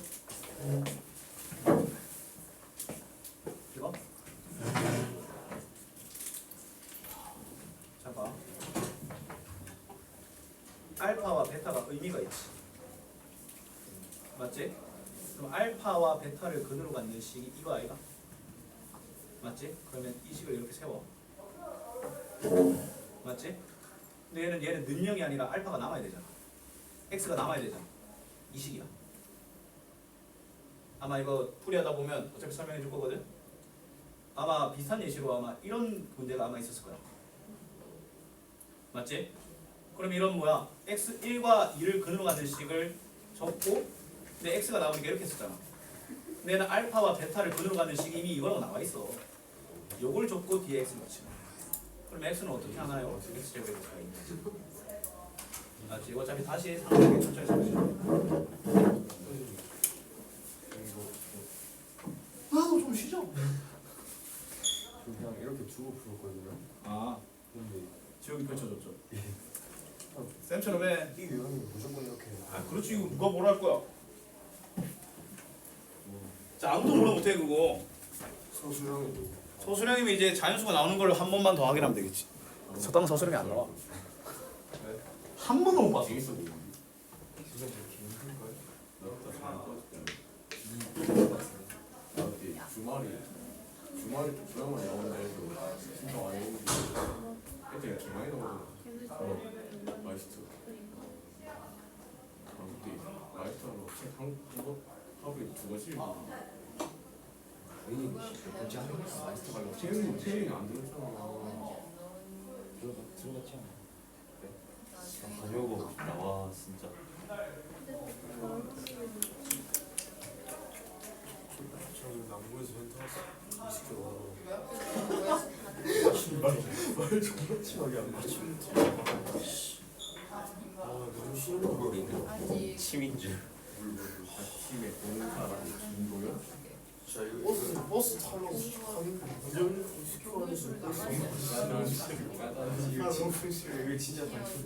이거? 잠깐. 알파와 베타가 의미가 있지. 맞지? 그럼 알파와 베타를 근으로 갖는 식이 이거 아이가? 맞지? 그러면 이 식을 이렇게 세워. 맞지? 근데 얘는 능력이 아니라 알파가 남아야 되잖아. x가 남아야 되잖아. 이 식이야. 아마 이거 풀이하다 보면 어차피 설명해 줄 거거든. 아마 비슷한 예시로 아마 이런 문제가 아마 있었을 거야. 맞지? 그럼 이런 뭐야? x1과 2를 근으로 가는 식을 적고 근데 x가 나오니까 이렇게 썼잖아. 근데 얘는 알파와 베타를 근으로 가는 식이 이미 이거라고 나와 있어. 요걸 적고 뒤에 x를 넣지. 그럼 x는 어떻게 하나요? x 제곱의 x가 있는. 맞지? 어차피 다시 상황에 천천히 써보시죠. 나도 좀 쉬죠. 그냥 이렇게 주고 풀었거든요. 아, 근데 지옥이 펼쳐졌죠. 쌤처럼 해. 이 유형이 무조건 이렇게. 아, 그렇지. 이거 누가 뭐라 할 거야? 자, 아무도 뭐라 못해 그거. 서수형이도. 서술형이면 이제 자연수가 나오는 걸 한 번만 더 확인하면 되겠지. 서당은 서술형이 안 나와. 한 번도 못 봤어. 재밌어 보이는데. 진짜 되게 주말에 또 드라마 나오는데 신청 안 했는데 그때 기만이 나오잖아. 마이스터. 그때 마이스터로 책한 하루에 2번씩 읽고. 굳이 하는 거 마이스터 가려고 체형이 안 들었잖아. 들어갔지 않아? 가려고 나와 진짜. 저는 남부에서 현타 20kg 와서 말 존나 심하게 안 맞지. 아 너무 싫은 거 모르겠네. 아직 침인 줄. 팀에 보는 사람 김도현? 자 이거 버스 타려고 가는 운전 시켜가지고 너무 싫어. 이게 진짜 단순해.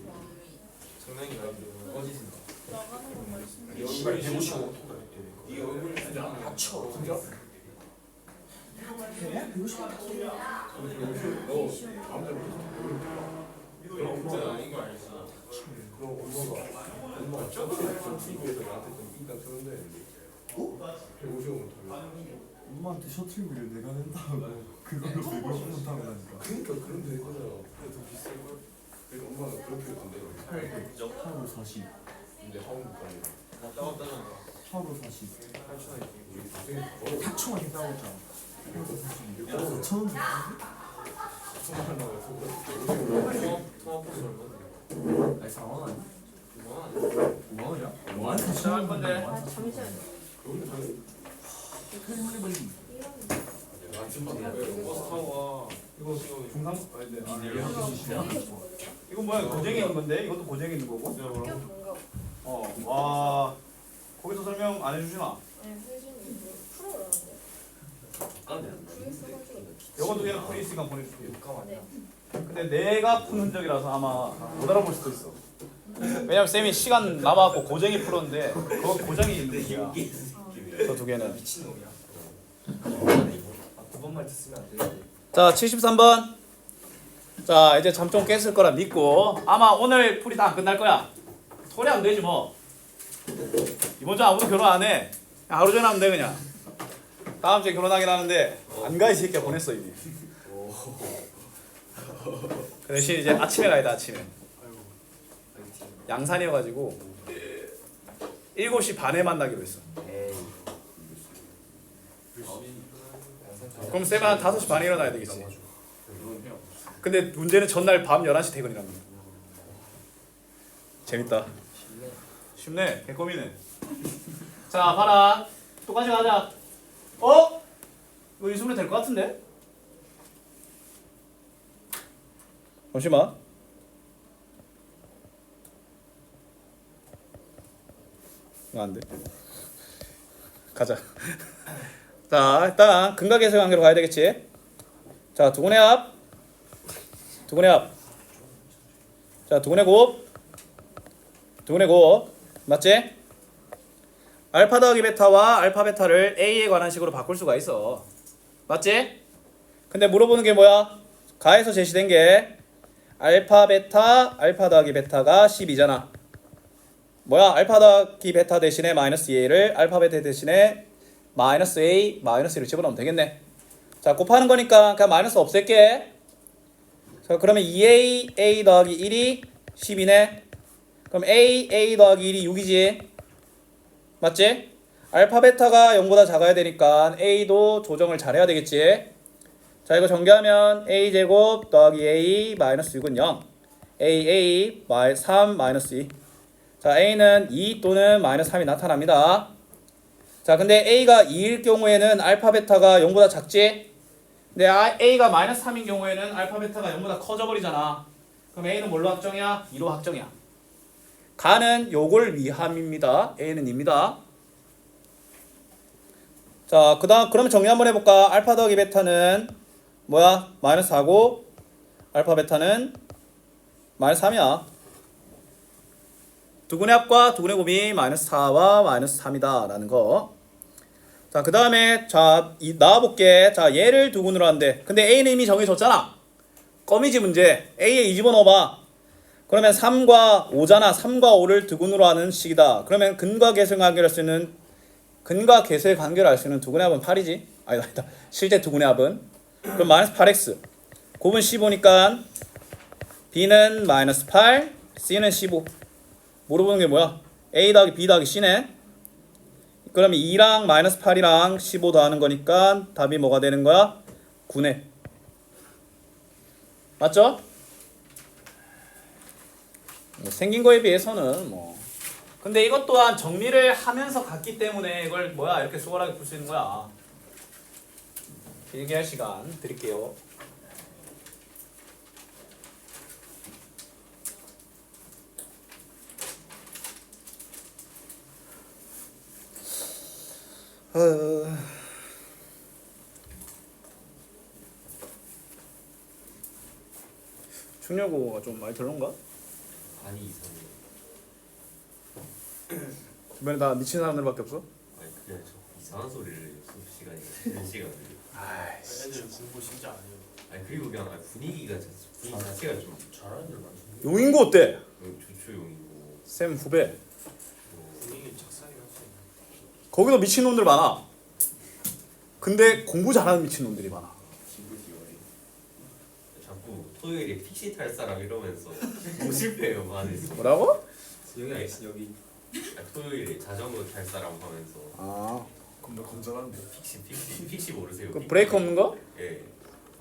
장난이 아니고 꺼지신다. 나가는 거 말씀. 이 얼굴이 155 이 얼굴이 진짜 합쳐 진짜? 너 마음대로 그럼 진짜 아닌 거 알지? 그럼 엄마가 TV에서 나한테 좀 인당 쓰는데 150원 더 엄마한테 셔틀비를 내가 낸다고 그걸로 150원 타고 다니까 그러니까 그럼 될 거잖아. 근데 더 비싼 걸? 그래서 엄마는 그렇게 했던데. 하루 40 근데 하원까지 왔다 갔다 하잖아. 하루 40 우리 동생이 4천원 있다고 했잖아 하루 40 야, 4천원 통화만 나와서 통화코스 얼마인데? 아니 4만 원 5만 5만원이야? 5만 시작할 건데. 아 잠시만요. 그건 당연히 헬리버리 아침 받는 거예요. 버스 타고 와. 이거 지금 중상 아닌데. 이거 뭐야? 고쟁이 있는 건데? 이것도 고쟁이 있는 거고? 내가 뭐라고? 뭔가 와. 거기서 설명 안 해주시나? 혜진이 프로라는데. 요거 두 개는 풀이 있으니까 보내줄게. 육감 아니야? 근데 내가 푼 흔적이라서 아마 못 알아볼 수도 있어. 왜냐면 쌤이 시간 남아갖고 고쟁이 풀었는데 그거 고쟁이 있는 거야. 저 두 개는. 미친놈이야. 아, 9번만 쓰면 안 되는데. 자, 73번. 자, 이제 잠 좀 깼을 거라 믿고 아마 오늘 풀이 다 안 끝날 거야. 소리 안 되지 뭐. 이번 주 아무도 결혼 안 해. 그냥 하루 전에 하면 돼 그냥. 다음 주에 결혼하긴 하는데 안 가 이 새끼야. 보냈어 이미. 그 대신 이제 아침에 가야 돼. 아침에. 양산이어가지고 7시 반에 만나기로 했어. 그럼 쌤은 한 5시 반에 일어나야 되겠지. 근데 문제는 전날 밤 11시 퇴근이랍니다. 재밌다. 쉽네. 개껌이네. 자, 봐라. 똑같이 가자. 어? 이거 이수면 될 것 같은데? 잠시만. 이거 안 돼. 가자. 자, 일단 근각에서 관계로 가야 되겠지. 자, 두근의 합. 두근의 합. 자, 두근의 곱. 두근의 곱. 맞지? 알파 더하기 베타와 알파 베타를 A에 관한 식으로 바꿀 수가 있어. 맞지? 근데 물어보는 게 뭐야? 가에서 제시된 게 알파 베타, 알파 더하기 베타가 12잖아. 뭐야? 알파 더하기 베타 대신에 마이너스 2a를 알파 베타 대신에 마이너스 a, 마이너스 1을 집어넣으면 되겠네. 자, 곱하는 거니까 그냥 마이너스 없앨게. 자, 그러면 2a, a 더하기 1이 10이네. 그럼 a, a 더하기 1이 6이지. 맞지? 알파 베타가 0보다 작아야 되니까 a도 조정을 잘해야 되겠지. 자, 이거 전개하면 a제곱 더하기 a 마이너스 6은 0. a 3 마이너스 2. 자, a는 2 또는 마이너스 3이 나타납니다. 자, 근데 a가 2일 경우에는 알파 베타가 0보다 작지? 근데 a가 마이너스 3인 경우에는 알파 베타가 0보다 커져 버리잖아. 그럼 a는 뭘로 확정이야? 2로 확정이야. 가는 요걸 위함입니다. a는 2입니다. 자, 그러면 정리 한번 해볼까? 알파 더하기 베타는 뭐야? 마이너스 4고 알파 베타는 마이너스 3이야. 두근의 합과 두근의 곱이 마이너스 4와 마이너스 3이다 라는 거. 자, 그 다음에 자 나와볼게. 자, 얘를 두근으로 한대. 근데 a는 이미 정해졌잖아. 껌이지 문제. a에 2 집어넣어봐. 그러면 3과 5잖아. 3과 5를 두근으로 하는 식이다. 그러면 근과 계수의 관계를 할 수 있는 두근의 합은 8이지. 아니다. 실제 두근의 합은. 그럼 마이너스 8x. 곱은 15니까 b는 마이너스 8, c는 15. 물어보는 게 뭐야? a 더하기 b 더하기 c네. 그러면 2랑 마이너스 8이랑 15 더하는 거니까 답이 뭐가 되는 거야? 9네. 맞죠? 뭐 생긴 거에 비해서는 뭐. 근데 이것 또한 정리를 하면서 갔기 때문에 이걸 뭐야 이렇게 수월하게 풀 수 있는 거야. 길게 할 시간 드릴게요. 중요고가 좀 많이 별론가? 아니 이상해. 주변에 다 미친 사람들밖에 없어? 아니 그냥 저 이상한 소리를 수업 시간에 쉬는 시간에. 아이씨. 애들 공부 진짜 안 해요. 아니 그리고 그냥 분위기 자체가 좀 잘하는 줄 많던데. 용인고 어때? 조초용이고. 쌤 후배. 분위기 착상이 할수 있는. 거기도 미친놈들 많아. 근데 공부 잘하는 미친놈들이 많아. 자꾸 토요일에 픽시 탈 사람 이러면서 못 실패해요 반에서. 뭐라고? 여기 아니지 여기. 토요일에 자전거 탈 사람 하면서. 아, 겁나 건전한데. 픽시 모르세요? 그 브레이크 없는 거? 예.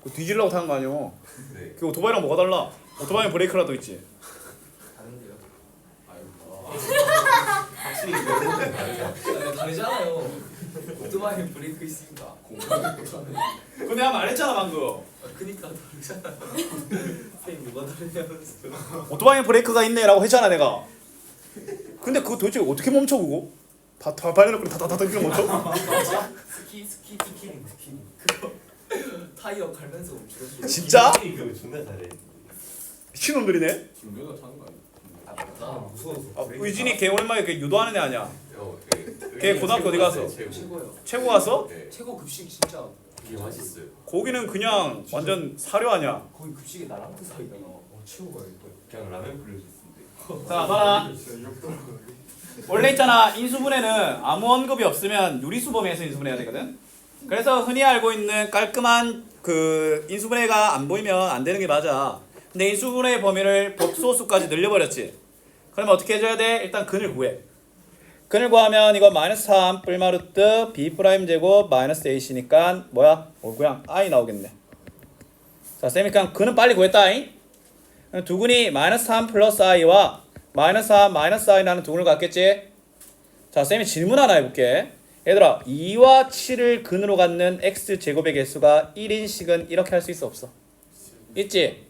그거 뒤질라고 타는 거 아니오? 네. 그 오토바이랑 뭐가 달라? 오토바이는 브레이크라도 있지. 다른데요? 확실히 그거는 다르죠. 다르잖아요. 오토바이 브레이크 있으니까. 그거 내가 말했잖아 방금. 그니까 다르잖아. 쌤 뭐가 다르냐면서. 오토바이는 브레이크가 있네라고 했잖아 내가. 근데 그거 도대체 어떻게 멈춰 그거? 다 발려놓고 다다다다 이렇게 멈춰? 스키 그거 타이어 갈면서 멈추는. 진짜? 이거 존나 잘해. 미친놈들이네. 김배가 타는 거 아니야? 나 무서워서. 아, 의진이 걔 오랜만에 걔 유도하는 애 아니야? 걔 걔 고등학교 어디 갔어? 최고요. 최고 갔어? 네. 최고 급식 진짜. 되게 맛있어요. 거기는 그냥 완전 사료 아니야. 거기 급식이 나랑 그 사이잖아. 최고가 이거. 그냥 라면 끓여줬는데. 자, 봐라. 진짜 역돌아. 원래 있잖아 인수분해는 아무 언급이 없으면 유리수범위에서 인수분해해야 되거든. 그래서 흔히 알고 있는 깔끔한 그 인수분해가 안 보이면 안 되는 게 맞아. 근데 인수분해 범위를 복소수까지 늘려버렸지. 그러면 어떻게 해줘야 돼? 일단 근을 구해. 근을 구하면 이거 마이너스 3 뿔마루트 b 프라임 제곱 마이너스 ac니까 뭐야? 그냥 i 나오겠네. 자, 쌤이 그냥 근은 빨리 구했다잉. 두근이 마이너스 3 플러스 i와 마이너스 3 마이너스 i라는 두근을 갖겠지. 자, 쌤이 질문 하나 해볼게. 얘들아 2와 7을 근으로 갖는 x제곱의 개수가 1인씩은 이렇게 할 수 있어 없어? 있지?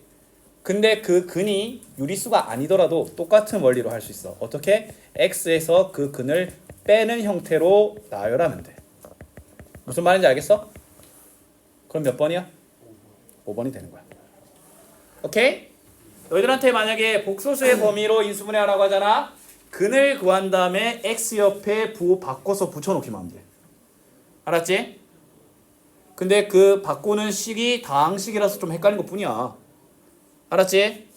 근데 그 근이 유리수가 아니더라도 똑같은 원리로 할 수 있어. 어떻게? x에서 그 근을 빼는 형태로 나열하면 돼. 무슨 말인지 알겠어? 그럼 몇 번이야? 5번이 되는 거야. 오케이? 너희들한테 만약에 복소수의 범위로 인수분해하라고 하잖아. 근을 구한 다음에 x 옆에 바꿔서 붙여놓기만 하면 돼. 알았지? 근데 그 바꾸는 식이 다항식이라서 좀 헷갈린 것 뿐이야. 알았지?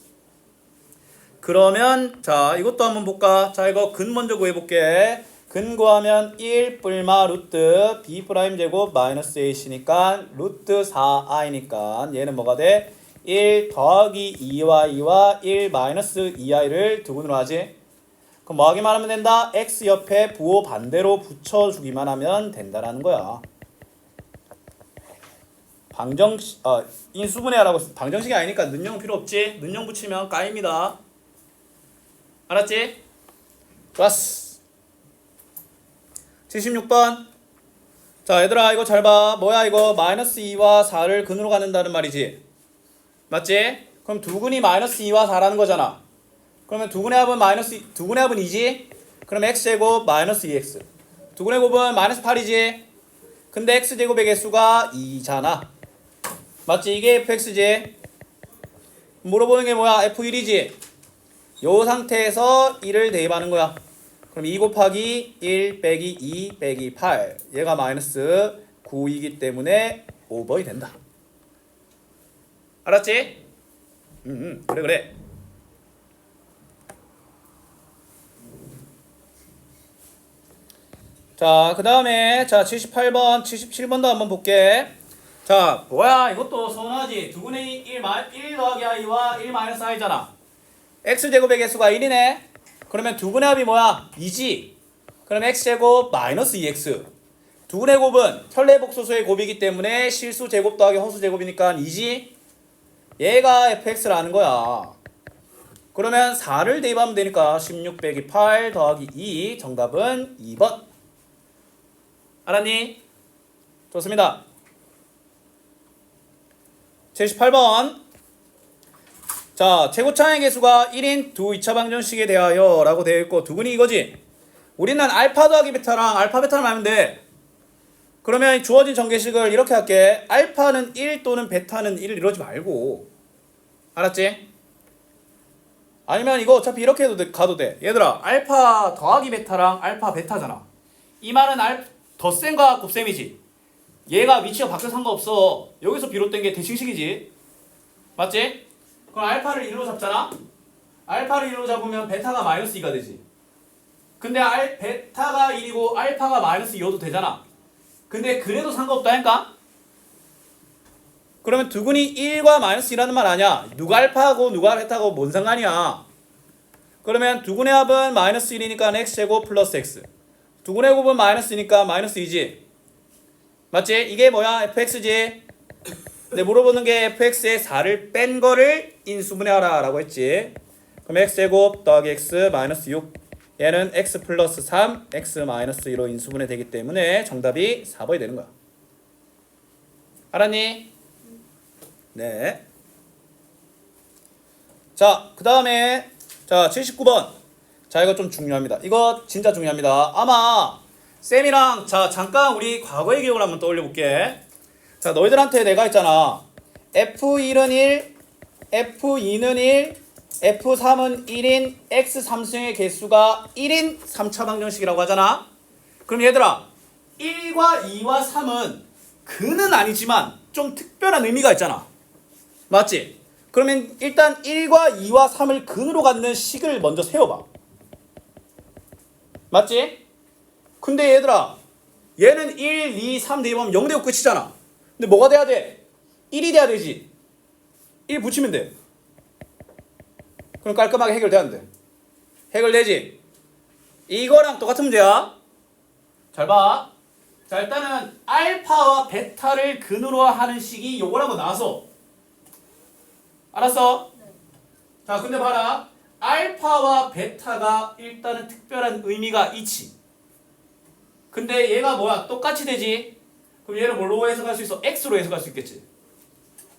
그러면 자 이것도 한번 볼까? 자 이거 근 먼저 구해볼게. 근 구하면 1 뿔마 루트 b 프라임 제곱 마이너스 ac니까 루트 4i니까 얘는 뭐가 돼? 1 더하기 2y와 1 마이너스 2i를 두근으로 하지. 그럼 뭐 하기만 하면 된다? x 옆에 부호 반대로 붙여주기만 하면 된다라는 거야. 인수분해 하라고 했어. 방정식이 아니니까 는영 필요 없지? 는영 붙이면 까입니다. 알았지? 좋았어. 76번. 자, 얘들아 이거 잘 봐. 뭐야 이거? 마이너스 2와 4를 근으로 갖는다는 말이지. 맞지? 그럼 두근이 마이너스 2와 4라는 거잖아. 그러면 두근의 합은 두근의 합은 2지? 그럼 x제곱 마이너스 2x. 두근의 곱은 마이너스 8이지? 근데 x제곱의 개수가 2잖아. 맞지? 이게 fx지? 물어보는 게 뭐야? f1이지? 요 상태에서 1을 대입하는 거야. 그럼 2 곱하기 1 빼기 2 빼기 8. 얘가 마이너스 9이기 때문에 오버이 된다. 알았지? 그래. 자, 그 다음에 자 78번, 77번도 한번 볼게. 자, 뭐야 이것도 서운하지. 두분의 1 더하기 i와 1 마이너스 i잖아. x제곱의 개수가 1이네. 그러면 두분의 합이 뭐야? 2지. 그럼 x제곱 마이너스 2x. 두분의 곱은 현례복소수의 곱이기 때문에 실수 제곱 더하기 허수 제곱이니까 2지. 얘가 fx라는 거야. 그러면 4를 대입하면 되니까 16 빼기 8 더하기 2. 정답은 2번. 알았니? 좋습니다. 78번. 자, 최고차의 개수가 1인 두 2차 방정식에 대하여 라고 되어 있고 두근이 이거지. 우리는 알파 더하기 베타랑 알파 베타를 하면 돼. 그러면 주어진 전개식을 이렇게 할게. 알파는 1 또는 베타는 1 이러지 말고. 알았지? 아니면 이거 어차피 이렇게 해도 가도 돼. 얘들아, 알파 더하기 베타랑 알파 베타잖아. 이 말은 더 센과 곱셈이지. 얘가 위치가 바뀌어 상관없어. 여기서 비롯된 게 대칭식이지. 맞지? 그럼 알파를 1로 잡잖아. 알파를 1로 잡으면 베타가 마이너스 2가 되지. 근데 베타가 1이고 알파가 마이너스 2여도 되잖아. 근데 그래도 상관없다니까? 그러면 두근이 1과 마이너스 2라는 말 아니야. 누가 알파하고 누가 베타하고 뭔 상관이야. 그러면 두근의 합은 마이너스 1이니까 x제곱 플러스 x. 두근의 곱은 마이너스니까 마이너스 2지. 맞지? 이게 뭐야? fx지. 근데 물어보는 게 fx에 4를 뺀 거를 인수분해하라 라고 했지. 그럼 x제곱 더하기 x 마이너스 6. 얘는 x 플러스 3, x 마이너스 2로 인수분해 되기 때문에 정답이 4번이 되는 거야. 알았니? 네. 자, 그 다음에 자 79번. 자, 이거 좀 중요합니다. 이거 진짜 중요합니다. 아마 쌤이랑 자 잠깐 우리 과거의 기억을 한번 떠올려 볼게. 자, 너희들한테 내가 했잖아. F1은 1, F2는 1, F3은 1인 X3승의 개수가 1인 3차 방정식이라고 하잖아. 그럼 얘들아, 1과 2와 3은 근은 아니지만 좀 특별한 의미가 있잖아. 맞지? 그러면 일단 1과 2와 3을 근으로 갖는 식을 먼저 세워봐. 맞지? 근데 얘들아, 얘는 1, 2, 3 대입하면 0 되고 끝이잖아. 근데 뭐가 돼야 돼? 1이 돼야 되지. 1 붙이면 돼. 그럼 깔끔하게 해결돼야 안 돼? 해결되지? 이거랑 똑같은 문제야. 잘 봐. 자, 일단은 알파와 베타를 근으로 하는 식이 요거라고 나와서. 알았어? 자, 근데 봐라. 알파와 베타가 일단은 특별한 의미가 있지. 근데 얘가 뭐야? 똑같이 되지? 그럼 얘를 뭘로 해석할 수 있어? x로 해석할 수 있겠지.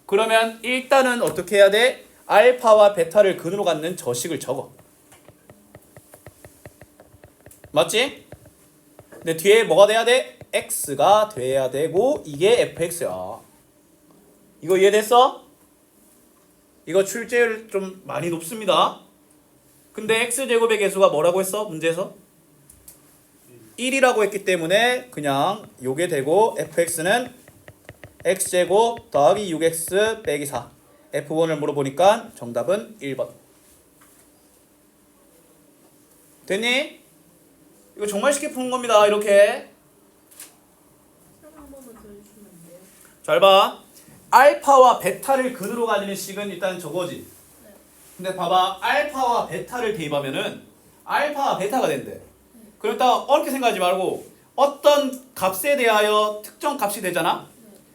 그러면 일단은 어떻게 해야 돼? 알파와 베타를 근으로 갖는 저식을 적어. 맞지? 근데 뒤에 뭐가 돼야 돼? x가 돼야 되고 이게 fx야. 이거 이해됐어? 이거 출제율 좀 많이 높습니다. 근데 x제곱의 개수가 뭐라고 했어? 문제에서? 1이라고 했기 때문에 그냥 요게 되고 fx는 x제곱 더하기 6x 빼기 4. F1을 물어보니까 정답은 1번. 됐니? 이거 정말 쉽게 푸는 겁니다. 이렇게. 한 번만 더 해주시면 안 돼요? 잘 봐. 알파와 베타를 근으로 가지는 식은 일단 저거지. 근데 봐봐. 알파와 베타를 대입하면은 알파와 베타가 된대. 그럼 일단 어렵게 생각하지 말고 어떤 값에 대하여 특정 값이 되잖아.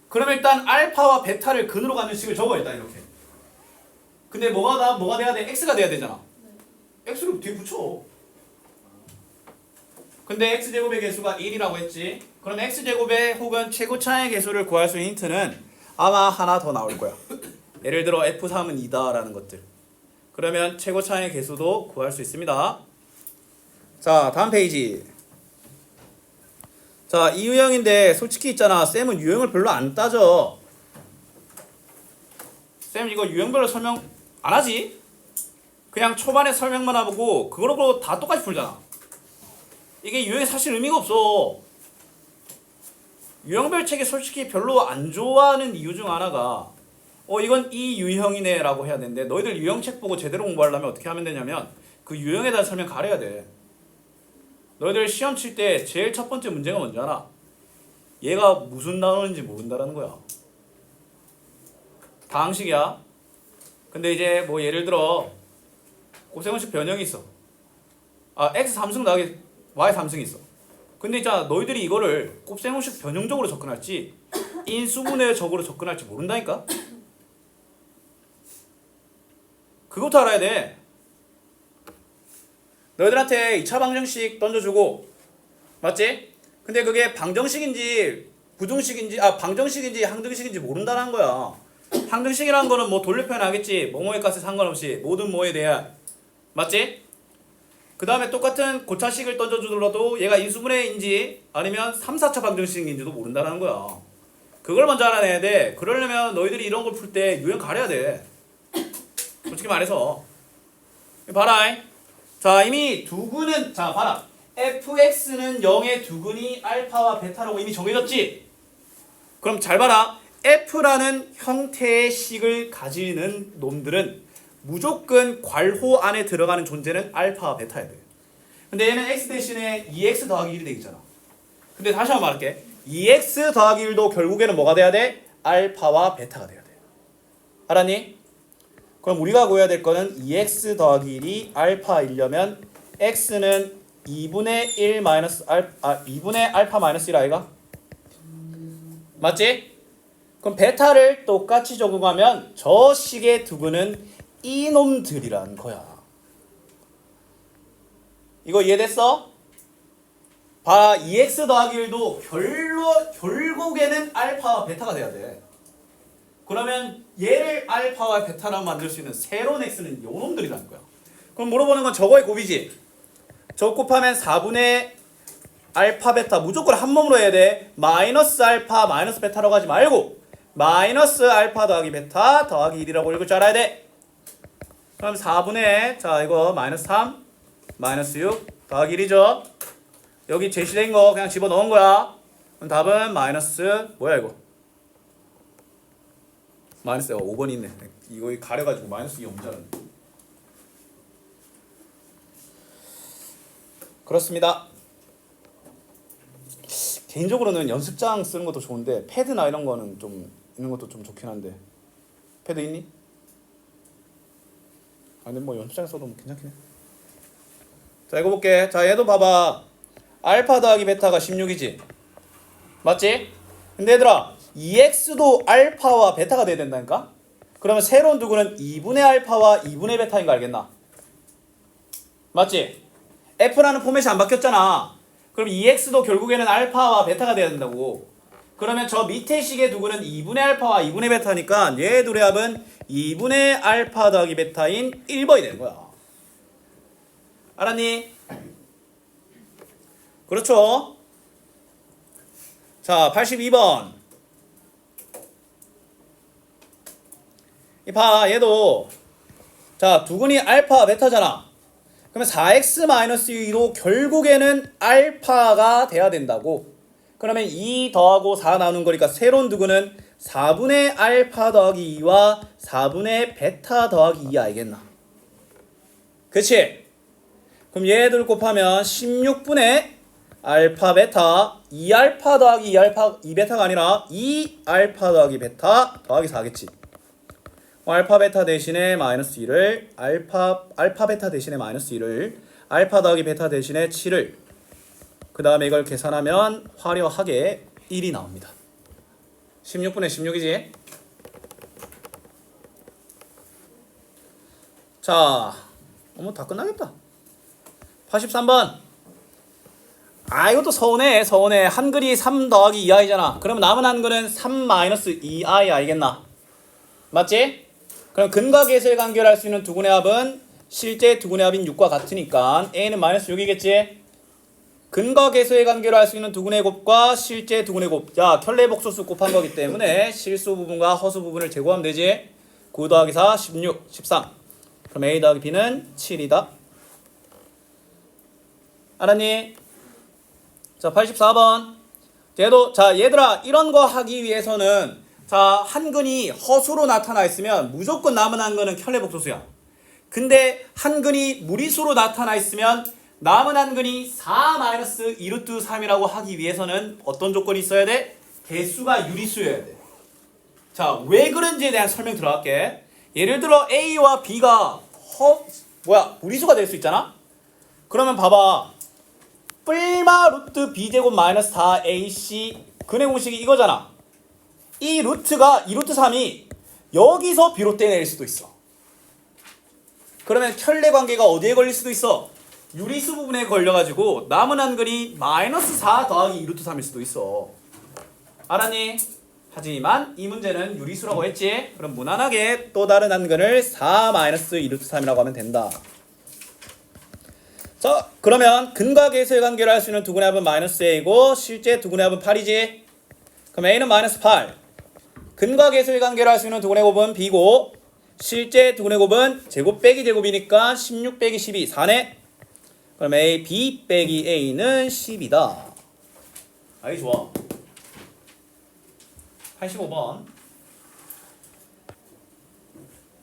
그럼 일단 알파와 베타를 근으로 갖는 식을 적어 일단 이렇게. 근데 뭐가 돼야 돼? x가 돼야 되잖아. x를 뒤에 붙여. 근데 x제곱의 개수가 1이라고 했지. 그럼 x제곱의 혹은 최고차의 개수를 구할 수 있는 힌트는 아마 하나 더 나올 거야. 예를 들어 f3은 2다 라는 것들. 그러면 최고차의 개수도 구할 수 있습니다. 자, 다음 페이지. 자, 이 유형인데 솔직히 있잖아. 쌤은 유형을 별로 안 따져. 쌤 이거 유형별로 설명 안 하지? 그냥 초반에 설명만 하고 그거로 다 똑같이 풀잖아. 이게 유형에 사실 의미가 없어. 유형별 책이 솔직히 별로 안 좋아하는 이유 중 하나가 이건 이 유형이네 라고 해야 되는데 너희들 유형책 보고 제대로 공부하려면 어떻게 하면 되냐면 그 유형에 대한 설명 가려야 돼. 너희들 시험 칠 때 제일 첫 번째 문제가 뭔지 알아? 얘가 무슨 단어인지 모른다라는 거야. 다항식이야. 근데 이제 뭐 예를 들어 곱셈공식 변형이 있어. x 3승 나가게 y 3승이 있어. 근데 있잖아 너희들이 이거를 곱셈공식 변형적으로 접근할지 인수분해 적으로 접근할지 모른다니까? 그것도 알아야 돼. 너희들한테 2차 방정식 던져주고 맞지? 근데 그게 방정식인지 부등식인지 방정식인지 항등식인지 모른다는 거야. 항등식이라는 거는 뭐 돌려 표현하겠지. 뭐뭐의 값에 상관없이 모든 뭐에 대한 맞지? 그 다음에 똑같은 고차식을 던져주더라도 얘가 인수분해인지 아니면 3, 4차 방정식인지도 모른다는 거야. 그걸 먼저 알아내야 돼. 그러려면 너희들이 이런 걸 풀 때 유형 가려야 돼. 솔직히 말해서 봐라. 자 이미 두근은 자 봐라. fx는 0의 두근이 알파와 베타라고 이미 정해졌지? 그럼 잘 봐라. f라는 형태의 식을 가지는 놈들은 무조건 괄호 안에 들어가는 존재는 알파와 베타야 돼. 근데 얘는 x 대신에 2x 더하기 1이 되겠잖아. 근데 다시 한번 말할게. 2x 더하기 1도 결국에는 뭐가 돼야 돼? 알파와 베타가 돼야 돼. 알았니? 그럼 우리가 구해야 될 거는 2x 더하기 1이 알파이려면 x는 2분의 1 마이너스 2분의 알파 마이너스 1 아이가? 맞지? 그럼 베타를 똑같이 적용하면 저 식의 두근은 이놈들이란 거야. 이거 이해됐어? 봐, 2x 더하기 1도 결국에는 알파와 베타가 돼야 돼. 그러면 얘를 알파와 베타로 만들 수 있는 새로운 x는 요놈들이라는 거야. 그럼 물어보는 건 저거의 곱이지. 저거 곱하면 4분의 알파 베타 무조건 한 몸으로 해야 돼. 마이너스 알파 마이너스 베타라고 하지 말고 마이너스 알파 더하기 베타 더하기 1이라고 읽을 줄 알아야 돼. 그럼 4분의 자 이거 마이너스 3 마이너스 6 더하기 1이죠. 여기 제시된 거 그냥 집어넣은 거야. 그럼 답은 마이너스 뭐야 이거? 마이너스 5번 있네. 이거 가려가지고 마이너스 2 엄자는. 그렇습니다. 개인적으로는 연습장 쓰는 것도 좋은데 패드나 이런 거는 좀 있는 것도 좀 좋긴 한데 패드 있니? 아니 뭐 연습장에 써도 괜찮긴 해. 자 이거 볼게. 자 얘도 봐봐. 알파 더하기 베타가 16이지 맞지? 근데 얘들아 2x도 알파와 베타가 돼야 된다니까? 그러면 새로운 두구는 2분의 알파와 2분의 베타인 거 알겠나? 맞지? f라는 포맷이 안 바뀌었잖아. 그럼 2x도 결국에는 알파와 베타가 돼야 된다고. 그러면 저 밑에 식의 두구는 2분의 알파와 2분의 베타니까 얘 둘의 합은 2분의 알파 더하기 베타인 1번이 되는 거야. 알았니? 그렇죠? 자 82번 봐 얘도 자 두근이 알파 베타잖아. 그러면 4x-2도 결국에는 알파가 돼야 된다고. 그러면 2 더하고 4 나누는 거니까 새로운 두근은 4분의 알파 더하기 2와 4분의 베타 더하기 2 알겠나? 그치? 그럼 얘들 곱하면 16분의 알파 베타 2알파 더하기 2베타가 아니라 2알파 더하기 베타 더하기 4겠지. 알파 베타 대신에 마이너스 1을 알파 베타 대신에 마이너스 1을 알파 더하기 베타 대신에 7을 그 다음에 이걸 계산하면 화려하게 1이 나옵니다. 16분의 16이지. 자, 어머 다 끝나겠다. 83번. 아 이것도 서운해. 한글이 3 더하기 2i잖아. 그럼 남은 한글은 3 마이너스 2i 알겠나? 맞지? 그럼 근과 계수의 관계를 할 수 있는 두근의 합은 실제 두근의 합인 6과 같으니까 a는 마이너스 6이겠지? 근과 계수의 관계로 할 수 있는 두근의 곱과 실제 두근의 곱. 야, 켤레 복소수 곱한 거기 때문에 실수 부분과 허수 부분을 제곱하면 되지. 9 더하기 4, 16, 13. 그럼 a 더하기 b는 7이다. 알았니? 자, 84번. 자, 얘들아, 이런 거 하기 위해서는 자, 한근이 허수로 나타나 있으면 무조건 남은 한근은 켤레 복소수야. 근데 한근이 무리수로 나타나 있으면 남은 한근이 4 마이너스 2루트 3이라고 하기 위해서는 어떤 조건이 있어야 돼? 개수가 유리수여야 돼. 자, 왜 그런지에 대한 설명 들어갈게. 예를 들어 A와 B가 무리수가 될 수 있잖아? 그러면 봐봐. 뿔마 루트 B제곱 마이너스 4AC 근의 공식이 이거잖아. 이 루트가 2루트 3이 여기서 비롯된 일 수도 있어. 그러면 켤레 관계가 어디에 걸릴 수도 있어? 유리수 부분에 걸려가지고 남은 한글이 마이너스 4 더하기 2루트 3일 수도 있어. 알았니? 하지만 이 문제는 유리수라고 했지? 그럼 무난하게 또 다른 한글을 4 마이너스 2루트 3이라고 하면 된다. 자, 그러면 근과 계수의 관계를 할 수 있는 두근의 합은 마이너스 a이고 실제 두근의 합은 8이지? 그럼 a는 마이너스 8. 근과 계수의 관계를 할 수 있는 두근의 곱은 b고 실제 두근의 곱은 제곱 빼기 제곱이니까 16 빼기 12, 4네? 그럼 a, b 빼기 a는 10이다. 아이 좋아. 85번.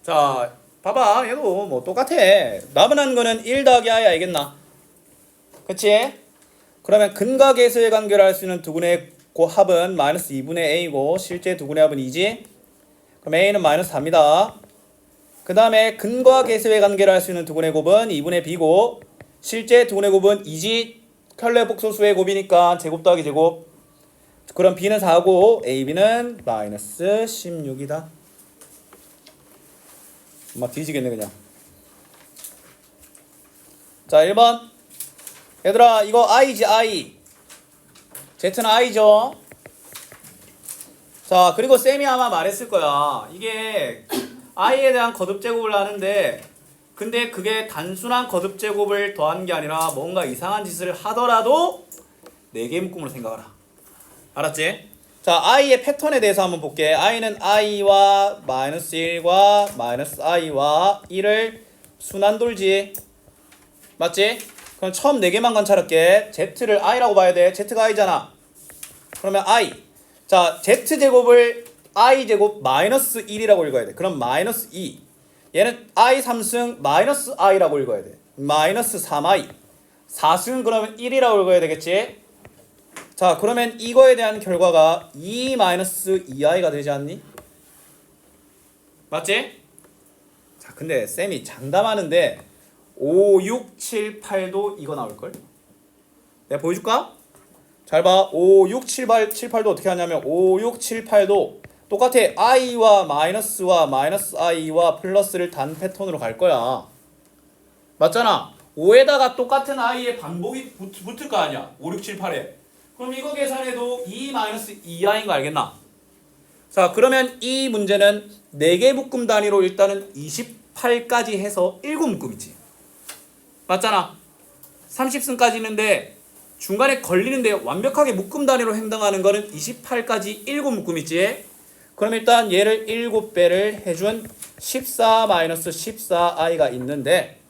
자, 봐봐. 얘도 뭐 똑같아. 남은 한거는 1 더하기 i 알겠나? 그치? 그러면 근과 계수의 관계를 할 수 있는 두근의 합은 마이너스 2분의 a고 실제 두근의 합은 2지? 그럼 a는 마이너스 4입니다. 그 다음에 근과 계수의 관계를 할 수 있는 두근의 곱은 2분의 b고 실제 두근의 곱은 2지? 켤레 복소수의 곱이니까 제곱 더하기 제곱. 그럼 b는 4고 a, b는 마이너스 16이다. 막 뒤지겠네 그냥. 자, 1번. 얘들아 이거 i지 i. z는 i죠. 자, 그리고 쌤이 아마 말했을 거야. 이게 i에 대한 거듭 제곱을 하는데 근데 그게 단순한 거듭 제곱을 더한 게 아니라 뭔가 이상한 짓을 하더라도 4개의 묶음으로 생각하라. 알았지? 자, i의 패턴에 대해서 한번 볼게. i는 i와 마이너스 1과 마이너스 i와 1을 순환 돌지. 맞지? 그럼 처음 4개만 관찰할게. z를 i라고 봐야 돼. z가 i잖아. 그러면 i. 자, z제곱을 i제곱 마이너스 1이라고 읽어야 돼. 그럼 마이너스 2. 얘는 i 3승 마이너스 i라고 읽어야 돼. 마이너스 3i. 4승 그러면 1이라고 읽어야 되겠지? 자, 그러면 이거에 대한 결과가 2 마이너스 2i가 되지 않니? 맞지? 자, 근데 쌤이 장담하는데 5, 6, 7, 8도 이거 나올걸? 내가 보여줄까? 잘 봐. 5, 6, 7, 8도 어떻게 하냐면 5, 6, 7, 8도 똑같아. i와 마이너스와 마이너스 i와 플러스를 단 패턴으로 갈 거야. 맞잖아. 5에다가 똑같은 i의 반복이 붙을 거 아니야. 5, 6, 7, 8에. 그럼 이거 계산해도 2 마이너스 2i인 거 알겠나? 자, 그러면 이 문제는 4개 묶음 단위로 일단은 28까지 해서 7묶음이지. 맞잖아. 30승까지 있는데 중간에 걸리는데 완벽하게 묶음 단위로 행동하는 거는 28까지 7묶음이지. 그럼 일단 얘를 7배를 해준 14-14i가 있는데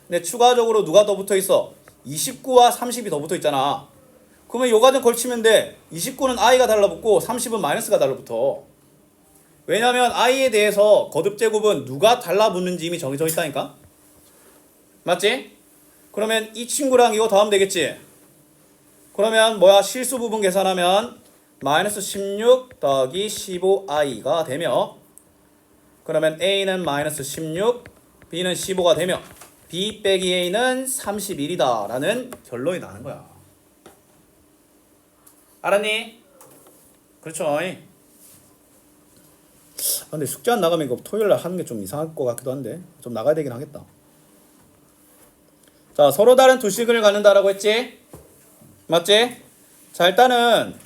근데 추가적으로 누가 더 붙어 있어? 29와 30이 더 붙어 있잖아. 그러면 요 과정 걸치면 돼. 29는 i가 달라붙고 30은 마이너스가 달라붙어. 왜냐면 i에 대해서 거듭제곱은 누가 달라붙는지 이미 정해져 있다니까. 맞지? 그러면 이 친구랑 이거 더하면 되겠지? 그러면 뭐야? 실수 부분 계산하면 마이너스 16 더하기 15i가 되며 그러면 a는 마이너스 16, b는 15가 되며 B 빼기 A는 31이다 라는 결론이 나는 거야. 알았니? 그렇죠. 근데 숙제 안 나가면 이거 토요일날 하는 게 좀 이상할 것 같기도 한데 좀 나가야 되긴 하겠다. 자, 서로 다른 두 식을 갖는다라고 했지? 맞지? 자, 일단은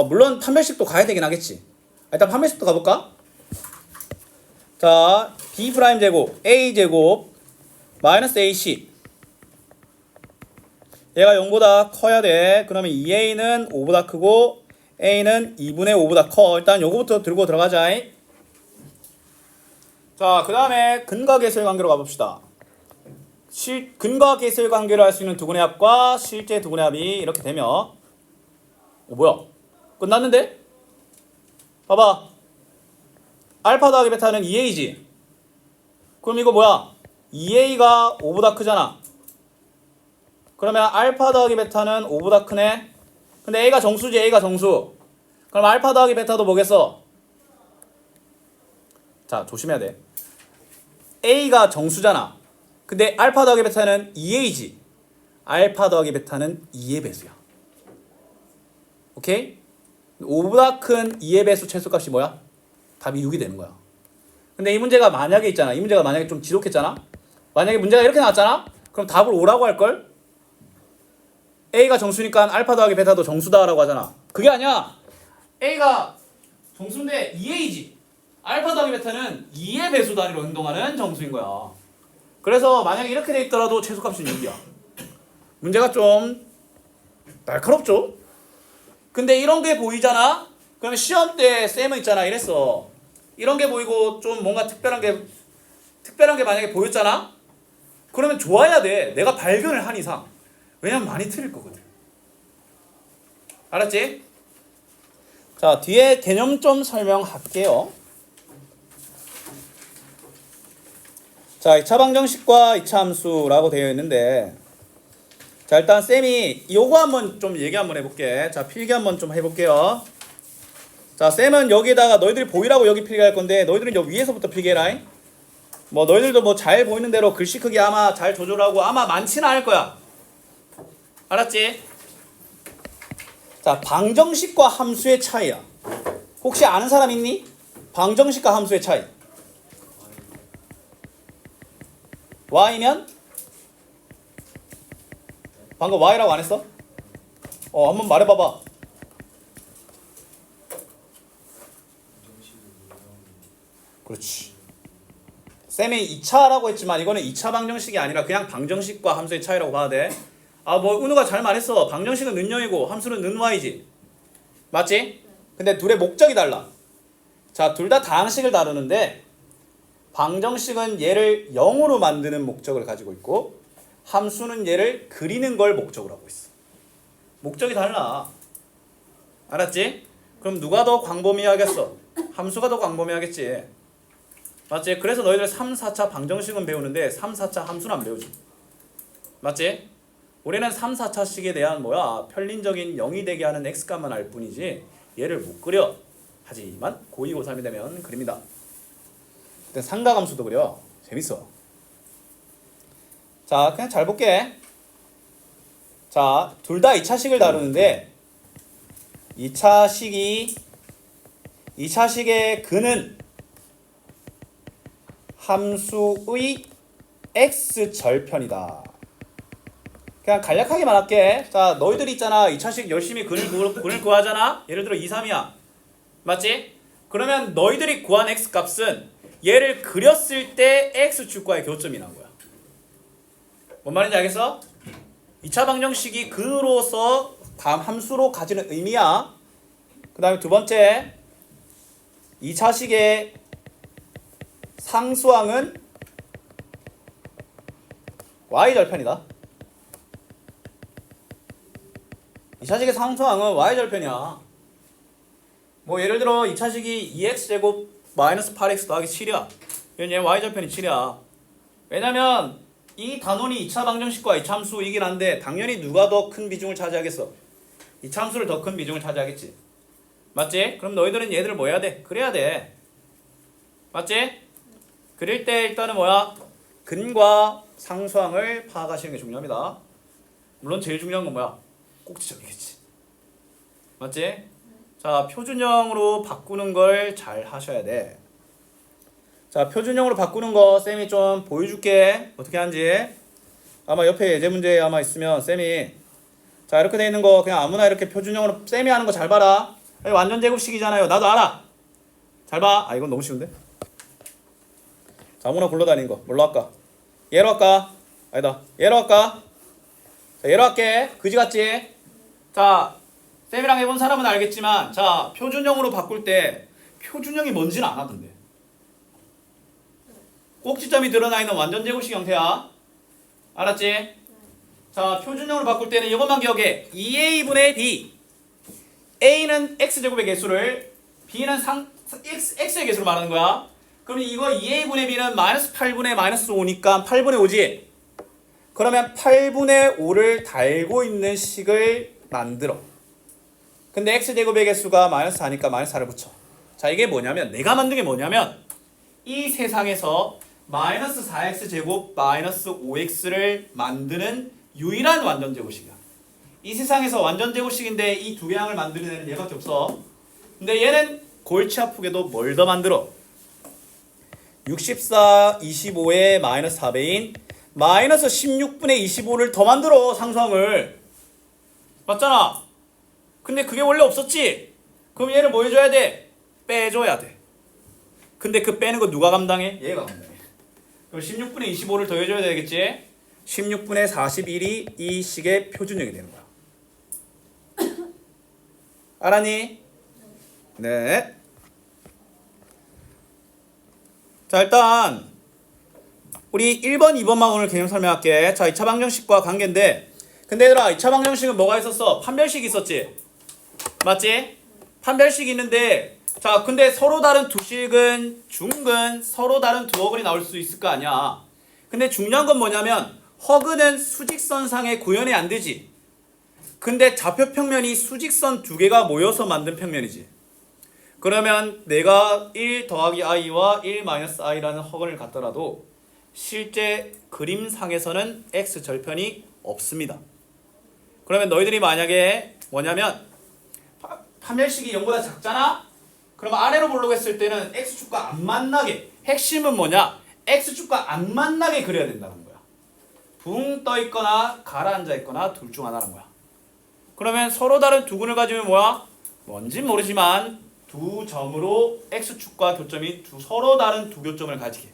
물론 판별식도 가야 되긴 하겠지. 일단 판별식도 가볼까? 자, B 프라임 제곱 A 제곱 마이너스 AC 얘가 0보다 커야 돼. 그러면 2A는 5보다 크고 A는 2분의 5보다 커. 일단 요거부터 들고 들어가자. 자, 그 다음에 근과 계수의 관계로 가봅시다. 근과 계수의 관계를 할 수 있는 두근의 합과 실제 두근의 합이 이렇게 되면 뭐야? 끝났는데? 봐봐. 알파 더하기 베타는 2A지. 그럼 이거 뭐야? 2A가 5보다 크잖아. 그러면 알파 더하기 베타는 5보다 크네. 근데 A가 정수지. A가 정수. 그럼 알파 더하기 베타도 뭐겠어? 자, 조심해야 돼. A가 정수잖아. 근데 알파 더하기 베타는 2A지. 알파 더하기 베타는 2의 배수야. 오케이? 5보다 큰 2의 배수 최소값이 뭐야? 답이 6이 되는 거야. 근데 이 문제가 만약에 있잖아. 이 문제가 만약에 좀 지독했잖아. 만약에 문제가 이렇게 나왔잖아. 그럼 답을 5라고 할걸? A가 정수니까 알파 더하기 베타도 정수다라고 하잖아. 그게 아니야. A가 정수인데 2A지. 알파 더하기 베타는 2의 배수 단위로 행동하는 정수인 거야. 그래서 만약에 이렇게 돼 있더라도 최소값은 6이야. 문제가 좀 날카롭죠? 근데 이런 게 보이잖아? 그러면 시험 때 쌤은 있잖아. 이랬어. 이런 게 보이고 좀 뭔가 특별한 게 만약에 보였잖아? 그러면 좋아야 돼. 내가 발견을 한 이상. 왜냐면 많이 틀릴 거거든. 알았지? 자, 뒤에 개념 좀 설명할게요. 자, 2차 방정식과 2차 함수라고 되어 있는데, 자, 일단 쌤이 요거 한번 좀 얘기 한번 해볼게. 자, 필기 한번 좀 해볼게요. 자, 쌤은 여기에다가 너희들이 보이라고 여기 필기할 건데 너희들은 여기 위에서부터 필기해라. 뭐 너희들도 뭐 잘 보이는 대로 글씨 크기 아마 잘 조절하고 아마 많지는 않을 거야. 알았지? 자, 방정식과 함수의 차이야. 혹시 아는 사람 있니? 방정식과 함수의 차이. y면? 방금 y라고 안 했어? 한번 말해봐봐. 그렇지. 쌤이 2차라고 했지만 이거는 2차 방정식이 아니라 그냥 방정식과 함수의 차이라고 봐야 돼. 뭐 은우가 잘 말했어. 방정식은 는 0이고 함수는 는 y지. 맞지? 근데 둘의 목적이 달라. 자, 둘 다 다항식을 다루는데 방정식은 얘를 0으로 만드는 목적을 가지고 있고 함수는 얘를 그리는 걸 목적으로 하고 있어. 목적이 달라. 알았지? 그럼 누가 더 광범위하겠어? 함수가 더 광범위하겠지. 맞지? 그래서 너희들 3, 4차 방정식은 배우는데 3, 4차 함수는 안 배우지. 맞지? 우리는 3, 4차식에 대한 편린적인 0이 되게 하는 x값만 알 뿐이지 얘를 못 그려. 하지만 고2, 고3이 되면 그립니다. 그때 삼각함수도 그려. 재밌어. 자, 그냥 잘 볼게. 자, 둘 다 2차식을 다루는데 2차식의 근은 함수의 x절편이다. 그냥 간략하게 말할게. 자, 너희들 있잖아. 2차식 열심히 근을 구하잖아. 예를 들어 2, 3이야. 맞지? 그러면 너희들이 구한 x값은 얘를 그렸을 때 x축과의 교점이 나온 거야. 뭔 말인지 알겠어? 2차 방정식이 근으로서 함수로 가지는 의미야. 그 다음에 두 번째 2차식의 상수항은 y절편이다. 2차식의 상수항은 y절편이야. 뭐 예를 들어 2차식이 2x제곱 마이너스 8x 더하기 7이야. 이건 얘 y절편이 7이야. 왜냐면 이 단원이 2차 방정식과 2차 함수이긴 한데 당연히 누가 더 큰 비중을 차지하겠어? 2차 함수를 더 큰 비중을 차지하겠지. 맞지? 그럼 너희들은 얘들을 뭐 해야 돼? 그래야 돼. 맞지? 그릴 때 일단은 근과 상수항을 파악하시는 게 중요합니다. 물론 제일 중요한 건 뭐야? 꼭지점이겠지. 맞지? 자, 표준형으로 바꾸는 걸 잘 하셔야 돼. 자, 표준형으로 바꾸는 거 쌤이 좀 보여줄게. 어떻게 하는지. 아마 옆에 예제 문제 아마 있으면 쌤이 자 이렇게 돼 있는 거 그냥 아무나 이렇게 표준형으로 쌤이 하는 거 잘 봐라. 완전 제곱식이잖아요. 나도 알아. 잘 봐. 아 이건 너무 쉬운데? 자, 아무나 굴러다니는 거 뭘로 할까? 얘로 할까? 아니다. 얘로 할까? 자, 얘로 할게. 그지 같지? 자, 쌤이랑 해본 사람은 알겠지만 자 표준형으로 바꿀 때 표준형이 뭔지는 안 하던데. 꼭지점이 드러나 있는 완전 제곱식 형태야. 알았지? 자, 표준형으로 바꿀 때는 이것만 기억해. 2a분의 b. a는 x제곱의 개수를 b는 x의 개수로 말하는 거야. 그럼 이거 2a분의 b는 마이너스 8분의 마이너스 5니까 8분의 5지. 그러면 8분의 5를 달고 있는 식을 만들어. 근데 x제곱의 개수가 마이너스 4니까 마이너스 4를 붙여. 자, 이게 뭐냐면 내가 만든 게 뭐냐면 이 세상에서 마이너스 4x제곱 마이너스 5x를 만드는 유일한 완전제곱식이야. 이 세상에서 완전제곱식인데 이 두 개항을 만드는 애는 얘밖에 없어. 근데 얘는 골치 아프게도 뭘 더 만들어? 64, 25의 마이너스 4배인 마이너스 16분의 25를 더 만들어. 상수항을. 맞잖아. 근데 그게 원래 없었지? 그럼 얘를 뭐 해줘야 돼? 빼줘야 돼. 근데 그 빼는 거 누가 감당해? 얘가 감당해. 그럼 16분의 25를 더해줘야 되겠지? 16분의 41이 이 식의 표준형이 되는 거야. 알았니? 네. 자, 일단 우리 1번, 2번만 오늘 개념 설명할게. 자, 2차 방정식과 관계인데 근데 얘들아 2차 방정식은 뭐가 있었어? 판별식이 있었지? 맞지? 판별식이 있는데 자, 근데 서로 다른 두 식은 중근, 서로 다른 두 어근이 나올 수 있을 거 아니야. 근데 중요한 건 뭐냐면 허근은 수직선상에 구현이 안 되지. 근데 좌표평면이 수직선 두 개가 모여서 만든 평면이지. 그러면 내가 1 더하기 i와 1 마이너스 i라는 허근을 갖더라도 실제 그림상에서는 x절편이 없습니다. 그러면 너희들이 만약에 뭐냐면 판별식이 0보다 작잖아? 그럼 아래로 보려고 했을 때는 x축과 안 만나게, 핵심은 뭐냐? x축과 안 만나게 그려야 된다는 거야. 붕 떠 있거나 가라앉아 있거나 둘 중 하나라는 거야. 그러면 서로 다른 두 근을 가지면 뭐야? 뭔진 모르지만 두 점으로 x축과 교점이 서로 다른 두 교점을 가지게.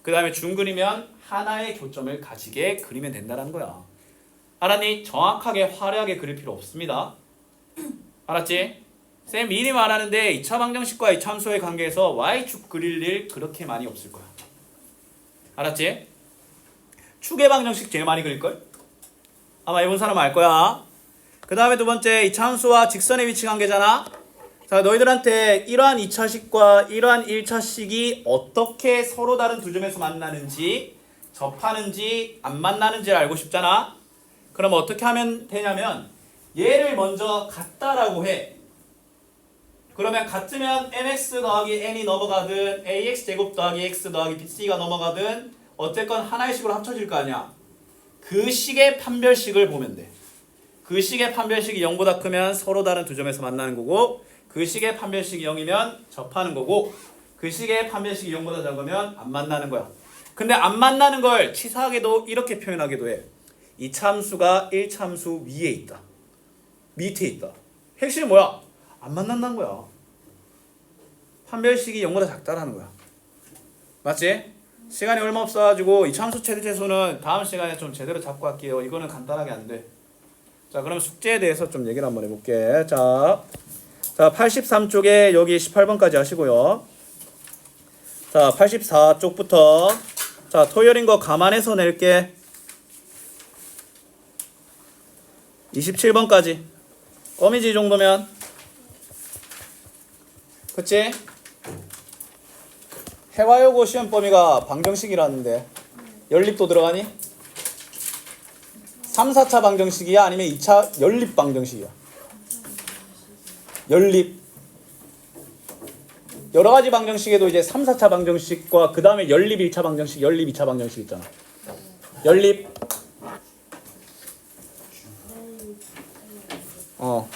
그 다음에 중근이면 하나의 교점을 가지게 그리면 된다는 거야. 알았니? 정확하게 화려하게 그릴 필요 없습니다. 알았지? 쌤 미리 말하는데 2차 방정식과 2차 함수의 관계에서 y축 그릴 일 그렇게 많이 없을 거야. 알았지? 축의 방정식 제일 많이 그릴걸? 아마 해본 사람 알 거야. 그 다음에 두 번째 2차 함수와 직선의 위치 관계잖아. 자, 너희들한테 이러한 2차식과 이러한 1차식이 어떻게 서로 다른 두 점에서 만나는지, 접하는지 안 만나는지를 알고 싶잖아. 그럼 어떻게 하면 되냐면 얘를 먼저 같다라고 해. 그러면 같으면 mx 더하기 n이 넘어가든 ax제곱 더하기 x 더하기 bc가 넘어가든 어쨌건 하나의 식으로 합쳐질 거 아니야. 그 식의 판별식을 보면 돼. 그 식의 판별식이 0보다 크면 서로 다른 두 점에서 만나는 거고, 그 식의 판별식이 0이면 접하는 거고, 그 식의 판별식이 0보다 작으면 안 만나는 거야. 근데 안 만나는 걸 치사하게도 이렇게 표현하기도 해. 이 참수가 1참수 위에 있다. 밑에 있다. 핵심이 뭐야? 안 만난다는 거야. 판별식이 0보다 작다라는 거야. 맞지? 시간이 얼마 없어가지고 이 참수 최대체수는 다음 시간에 좀 제대로 잡고 할게요. 이거는 간단하게 안 돼. 자, 그럼 숙제에 대해서 좀 얘기를 한번 해볼게. 자 83쪽에 여기 18번까지 하시고요. 자, 84쪽부터 자, 토요일인 거 감안해서 낼게. 27번까지. 껌이지 이 정도면. 그치? 해와요고 시험 범위가 방정식이라는데 연립도 들어가니? 3, 4차 방정식이야? 아니면 2차 연립 방정식이야? 연립. 여러 가지 방정식에도 이제 3, 4차 방정식과 그 다음에 연립 1차 방정식, 연립 2차 방정식 있잖아. 연립. 어.